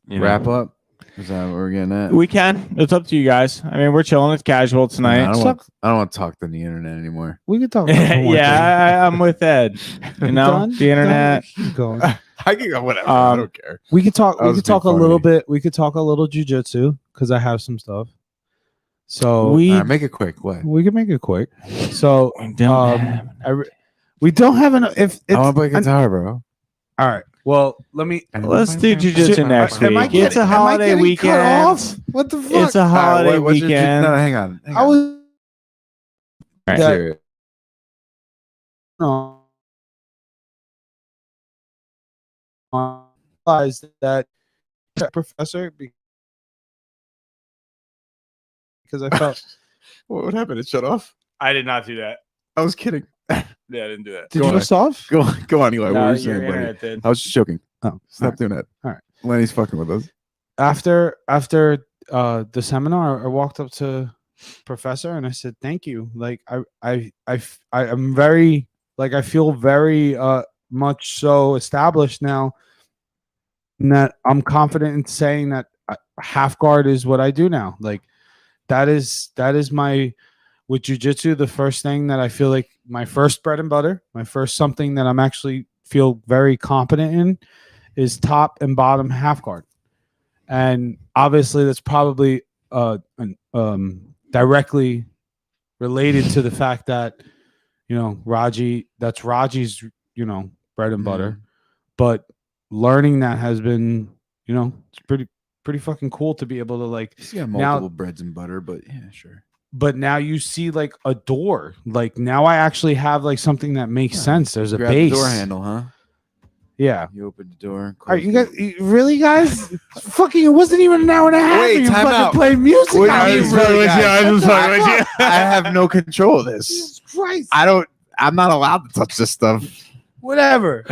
Wrap up. Is that what we're getting at? We can. It's up to you guys. I mean, we're chilling. It's casual I tonight. don't want to talk to the internet anymore. We could talk. About one more thing. Yeah, I'm with Ed. You know, Done? the internet. Keep going. I can go whatever. I don't care. We could talk. That We was could talk a funny. little bit. We could talk a little jujitsu because I have some stuff. So We All right, make it quick. What? we can make it quick. So don't have we don't have enough. If it's I want to play guitar, bro. all right. Well, let me. Let's do jujitsu next Am I week. getting- It's a am I holiday getting cut weekend. off? What the fuck? It's a holiday weekend. No, hang on. I was. Right. Yeah. Serious. No. Realized that professor because I felt. What happened? It shut off. I did not do that. I was kidding. Yeah, I didn't do that. Did Go you on. go soft? Go on, Eli. What No, were you your saying, buddy? internet did. I was just joking. Oh, Stop doing that. All right. Lenny's fucking with us. After the seminar, I walked up to professor and I said, "Thank you." Like I'm very like I feel very much so established now, and that I'm confident in saying that half guard is what I do now. Like that is my with jujitsu. The first thing that I feel like my first bread and butter, my first something that I'm actually feel very competent in is top and bottom half guard. And obviously that's probably directly related to the fact that, Radji, that's Radji's, bread and butter. But learning that has been, it's pretty fucking cool to be able to like, He's got Now- multiple breads and butter, but yeah, sure. but now you see like a door. Like now I actually have like something that makes sense. There's a Grab base. the door handle, huh? Yeah. You opened the door. All right, you closed guys, really, guys? Fucking, it wasn't even an hour and a half. Wait, and you time fucking out. playing music. What do on you me. mean, really, guys? What the fuck? I have no control of this. Jesus Christ. I'm not allowed to touch this stuff. Whatever.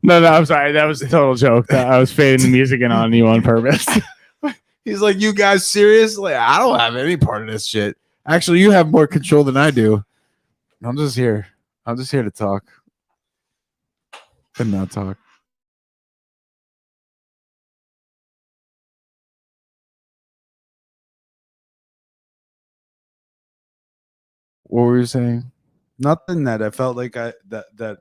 No, I'm sorry. That was a total joke. I was fading the music in on you on purpose. He's like, you guys seriously? I don't have any part of this shit. Actually, you have more control than I do. I'm just here. I'm just here to talk. And not talk. What were you saying? Nothing that I felt like that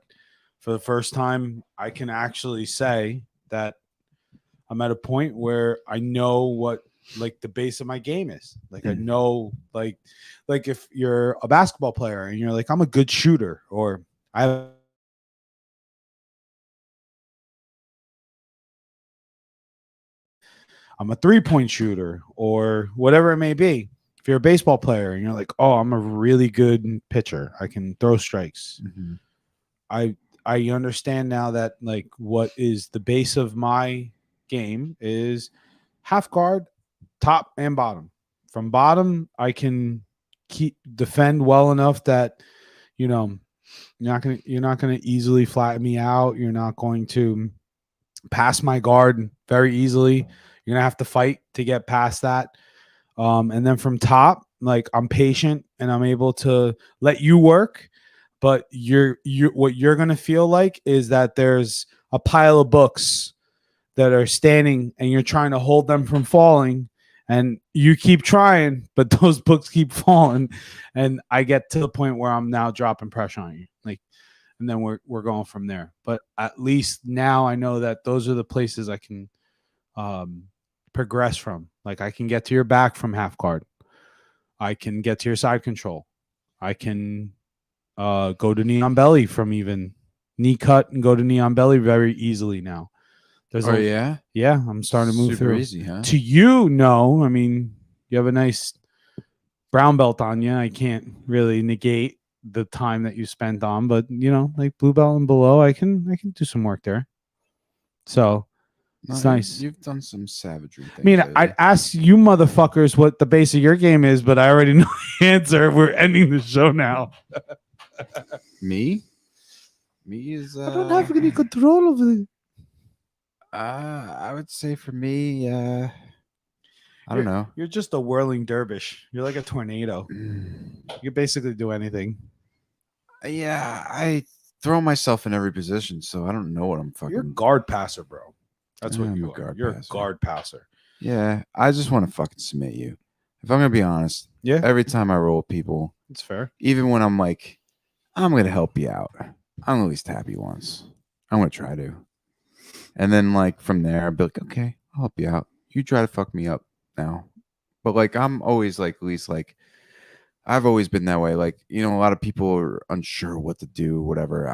for the first time I can actually say that I'm at a point where I know what like the base of my game is. Like I know like if you're a basketball player and you're like I'm a good shooter or I'm a 3-point shooter or whatever it may be. If you're a baseball player and you're like, oh, I'm a really good pitcher, I can throw strikes. Mm-hmm. I understand now that like what is the base of my game is half guard, top and bottom. From bottom, I can defend well enough that you're not gonna easily flatten me out. You're not going to pass my guard very easily. You're gonna have to fight to get past that. And then from top, like I'm patient and I'm able to let you work. But what you're gonna feel like is that there's a pile of books that are standing and you're trying to hold them from falling, and you keep trying, but those books keep falling, and I get to the point where I'm now dropping pressure on you, like, and then we're going from there. But at least now I know that those are the places I can progress from. Like I can get to your back from half guard, I can get to your side control, I can go to knee on belly from even knee cut and go to knee on belly very easily now. Yeah? Yeah, I'm starting to move Super through. easy, huh? To you, no. I mean, you have a nice brown belt on you. I can't really negate the time that you spent on, but like blue belt and below, I can do some work there. So it's nice. You've done some savagery things. I mean, I'd ask you motherfuckers what the base of your game is, but I already know the answer. We're ending the show now. Me is I don't have any control over it. I would say for me, I don't know. You're just a whirling dervish. You're like a tornado. You can basically do anything. Yeah, I throw myself in every position, so I don't know what I'm fucking. You're a guard passer, bro. That's what I'm you a are. guard You're passer. a guard passer. Yeah, I just want to fucking submit you. If I'm gonna be honest, Yeah, every time I roll with people, it's fair. even when I'm like, I'm gonna help you out, I'm at least happy once. I'm gonna try to, and then like from there, I'll be like, okay, I'll help you out. You try to fuck me up now, but like I'm always like at least like I've always been that way. Like a lot of people are unsure what to do, whatever.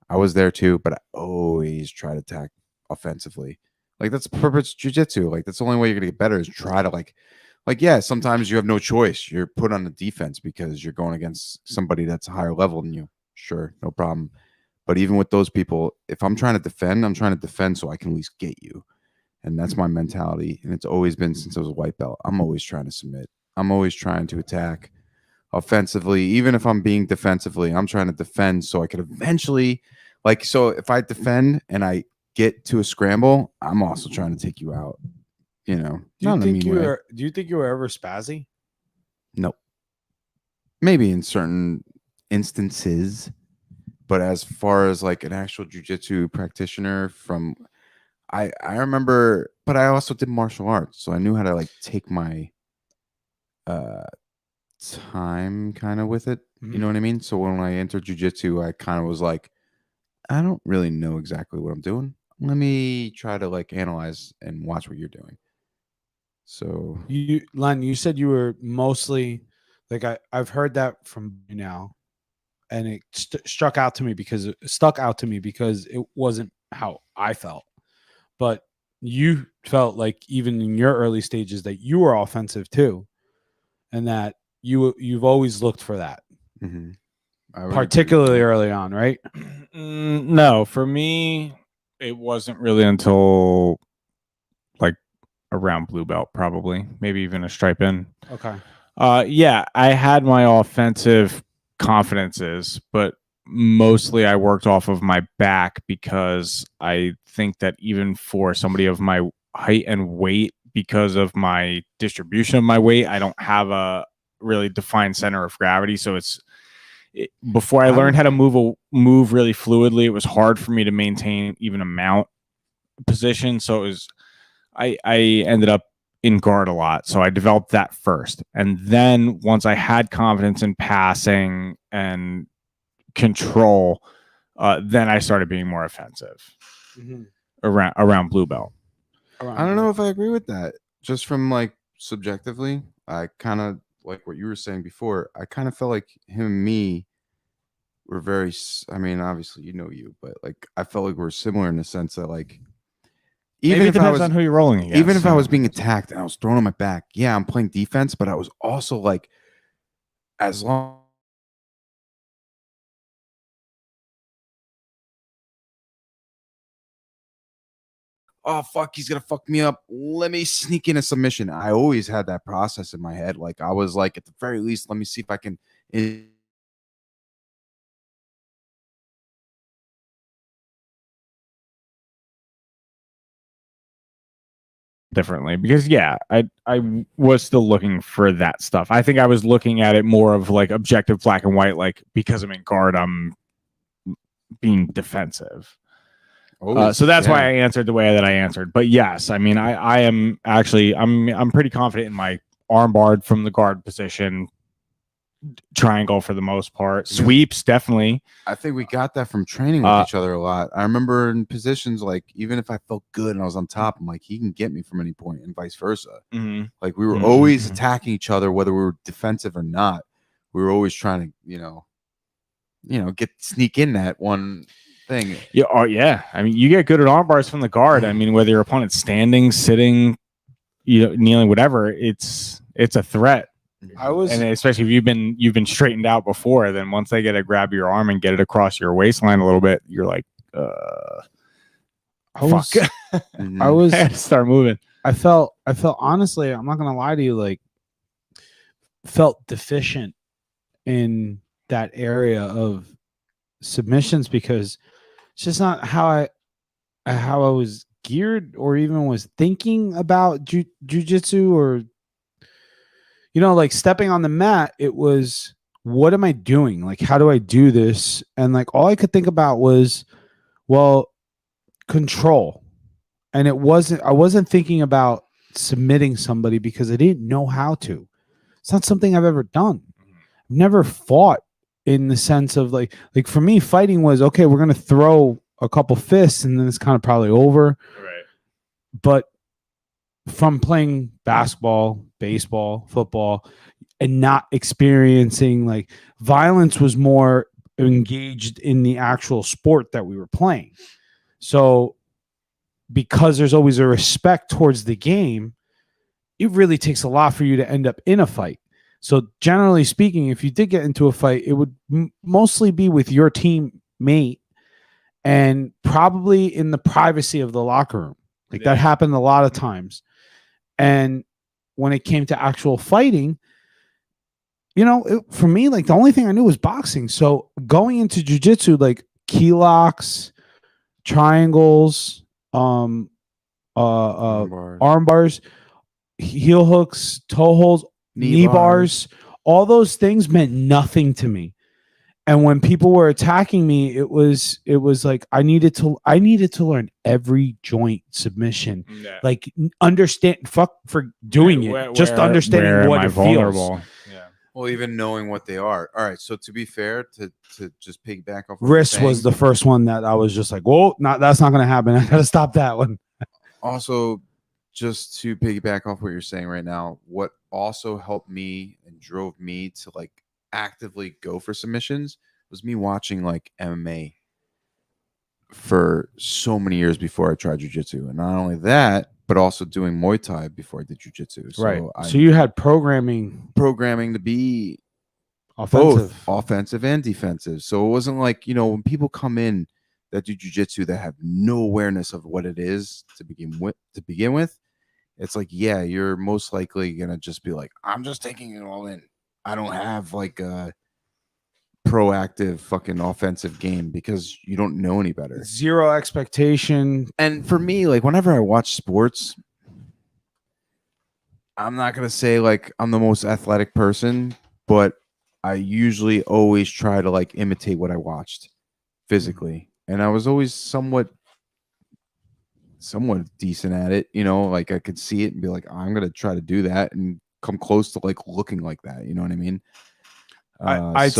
I was there too, but I always try to attack offensively. Like that's purpose jiu-jitsu. Like that's the only way you're gonna get better is try to like yeah, sometimes you have no choice. You're put on the defense because you're going against somebody that's a higher level than you. Sure, no problem. But even with those people, if I'm trying to defend, I'm trying to defend so I can at least get you. And that's my mentality. And it's always been since I was a white belt. I'm always trying to submit. I'm always trying to attack offensively. Even if I'm being defensively, I'm trying to defend so I could eventually so if I defend and I get to a scramble, I'm also trying to take you out. Do you think you were ever spazzy? Nope. Maybe in certain instances, but as far as like an actual jiu-jitsu practitioner from I remember, but I also did martial arts, so I knew how to like take my time kind of with it. You know what I mean? So when I entered jiu-jitsu, I kind of was like, I don't really know exactly what I'm doing. Let me try to like analyze and watch what you're doing. So Len, you said you were mostly like I've heard that from you now, and it stuck out to me because it wasn't how I felt, but you felt like even in your early stages that you were offensive too, and that you've always looked for that, I would particularly early on, right? No, for me, It wasn't really until like around blue belt, probably, maybe even a stripe in. Okay. Yeah, I had my offensive confidences, but mostly I worked off of my back because I think that even for somebody of my height and weight, because of my distribution of my weight, I don't have a really defined center of gravity. So before I learned how to move really fluidly, it was hard for me to maintain even a mount position. So I ended up in guard a lot. So I developed that first. And then once I had confidence in passing and control, then I started being more offensive around blue belt. I don't know if I agree with that. Just from like subjectively, I kind of like what you were saying before. I kind of felt like him and me were very. I mean, obviously you know you, but like I felt like we're similar in the sense that like even Maybe it if I depends was on who you're rolling against. even if I was being attacked and I was thrown on my back, yeah, I'm playing defense, but I was also like, as long. Oh fuck, he's gonna fuck me up. Let me sneak in a submission. I always had that process in my head. Like I was like, at the very least, let me see if I can. Differently, because I was still looking for that stuff. I think I was looking at it more of like objective black and white, like because I'm in guard, I'm being defensive. So that's why I answered the way that I answered. But yes, I mean, I am actually I'm pretty confident in my arm barred from the guard position, triangle for the most part, sweeps definitely. I think we got that from training with each other a lot. I remember in positions like even if I felt good and I was on top, I'm like he can get me from any point, and vice versa. Like we were always attacking each other, whether we were defensive or not. We were always trying to, sneak in that one thing. Yeah, I mean, you get good at arm bars from the guard. I mean, whether your opponent's standing, sitting, kneeling, whatever, it's a threat. And especially if you've been straightened out before, then once they get to grab your arm and get it across your waistline a little bit, you're like, I had to start moving. I felt honestly, I'm not gonna lie to you, like felt deficient in that area of submissions because it's just not how I was geared or even was thinking about jujitsu or like stepping on the mat. It was, what am I doing? Like, how do I do this? And like all I could think about was, well, control. And I wasn't thinking about submitting somebody because I didn't know how to. It's not something I've ever done. I've never fought in the sense of like for me, fighting was, okay, we're going to throw a couple fists and then it's kind of probably over. Right. But from playing basketball, baseball, football, and not experiencing like violence was more engaged in the actual sport that we were playing. So because there's always a respect towards the game, it really takes a lot for you to end up in a fight. So generally speaking, if you did get into a fight, it would mostly be with your teammate and probably in the privacy of the locker room. Like that happened a lot of times. And when it came to actual fighting, for me, like the only thing I knew was boxing. So going into jujitsu, like key locks, triangles, arm bars, heel hooks, toe holds, knee bars, all those things meant nothing to me. And when people were attacking me, it was like I needed to learn every joint submission. Yeah. Like understand, fuck for doing it, just understanding what it feels. Yeah. Well, even knowing what they are. All right. So to be fair, to just piggyback off. Wrist was the first one that I was just like, whoa, that's not going to happen. I got to stop that one. Also, just to piggyback off what you're saying right now, what also helped me and drove me to like actively go for submissions was me watching like MMA for so many years before I tried jiu-jitsu. And not only that, but also doing Muay Thai before I did jiu-jitsu. So right. So you had programming to be offensive. Both offensive and defensive. So it wasn't like, when people come in that do jujitsu that have no awareness of what it is to begin with, it's like, yeah, you're most likely gonna just be like, I'm just taking it all in. I don't have like a proactive fucking offensive game because you don't know any better. Zero expectation. And for me, like whenever I watch sports, I'm not gonna say like I'm the most athletic person, but I usually always try to like imitate what I watched physically. And I was always somewhat decent at it, you know, like I could see it and be like, I'm gonna try to do that and come close to like looking like that, you know what I mean? I'd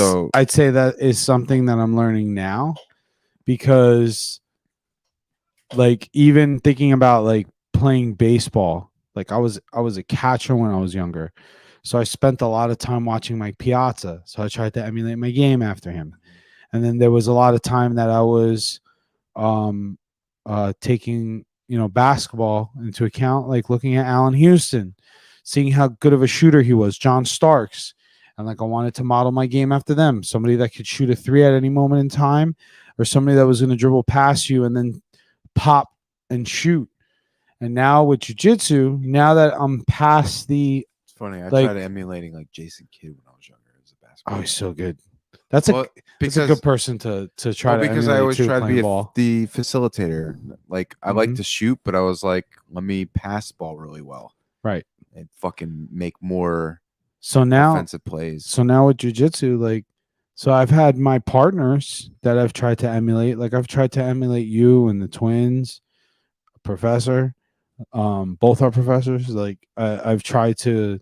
say that is something that I'm learning now, because like even thinking about like playing baseball, like I was a catcher when I was younger. So I spent a lot of time watching Mike Piazza. So I tried to emulate my game after him. And then there was a lot of time that I was taking, basketball into account, like looking at Allen Houston, seeing how good of a shooter he was, John Starks. And like I wanted to model my game after them, somebody that could shoot a three at any moment in time, or somebody that was going to dribble past you and then pop and shoot. And now with jiu-jitsu, now that I'm past the it's funny. I like- tried emulating like Jason Kidd when I was younger as a basketball. oh, he's so good. That's Well, that's a good person to try to because I emulate always too, try to playing be ball. the facilitator. Like I like Mhm. to shoot, but I was like, let me pass the ball really well, Right. and fucking make more So now offensive plays. So now with jiu-jitsu, like, so I've had my partners that I've tried to emulate. Like I've tried to emulate you and the twins, professor. Both are professors. Like I've tried to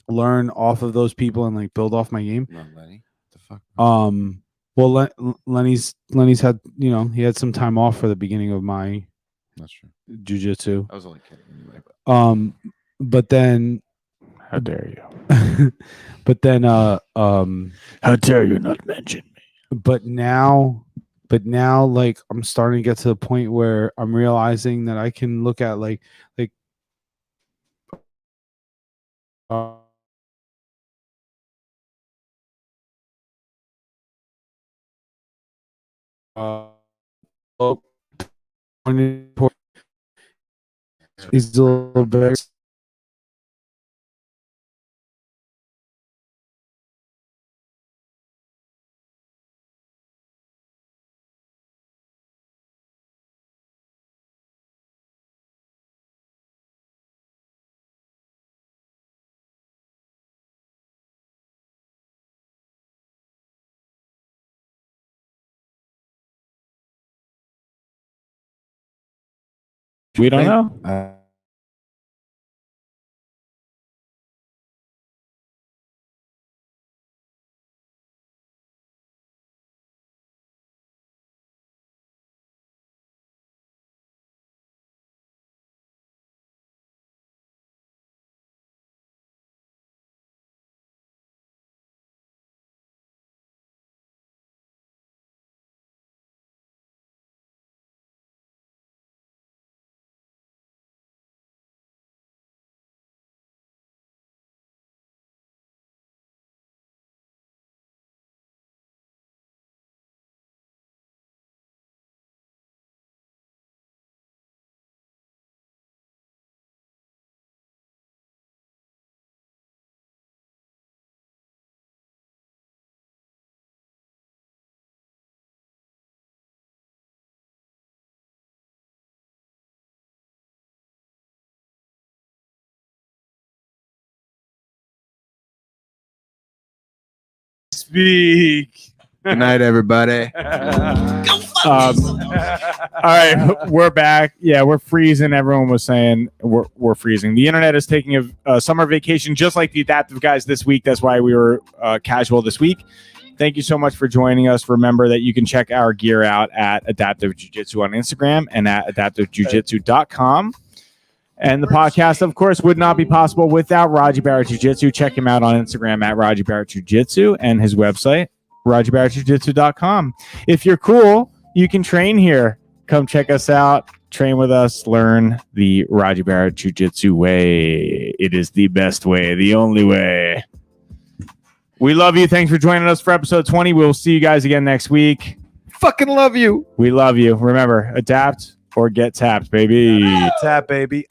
learn off of those people and like build off my game. No, Lenny, what the fuck? Well, Lenny's had, he had some time off for the beginning of my That's true. jiu-jitsu. I was only kidding anyway. But But then How dare you? but then How dare you not mention me? but now like I'm starting to get to the point where I'm realizing that I can look at like he's a little bit We don't know. speak. Good night, everybody. All right, we're back. Yeah, we're freezing. Everyone was saying we're freezing. The internet is taking a summer vacation, just like the adaptive guys this week. That's why we were casual this week. Thank you so much for joining us. Remember that you can check our gear out at Adaptive Jiu-Jitsu on Instagram and at adaptivejujitsu.com. And the podcast, of course, would not be possible without Radji Barret Jiu-Jitsu. Check him out on Instagram at Radji Barret Jiu-Jitsu and his website, RadjiBarrettJiu-Jitsu.com. If you're cool, you can train here. Come check us out. Train with us. Learn the Radji Barret Jiu-Jitsu way. It is the best way, the only way. We love you. Thanks for joining us for episode 20. We'll see you guys again next week. fucking love you. We love you. Remember, adapt or get tapped, baby. Tap, baby.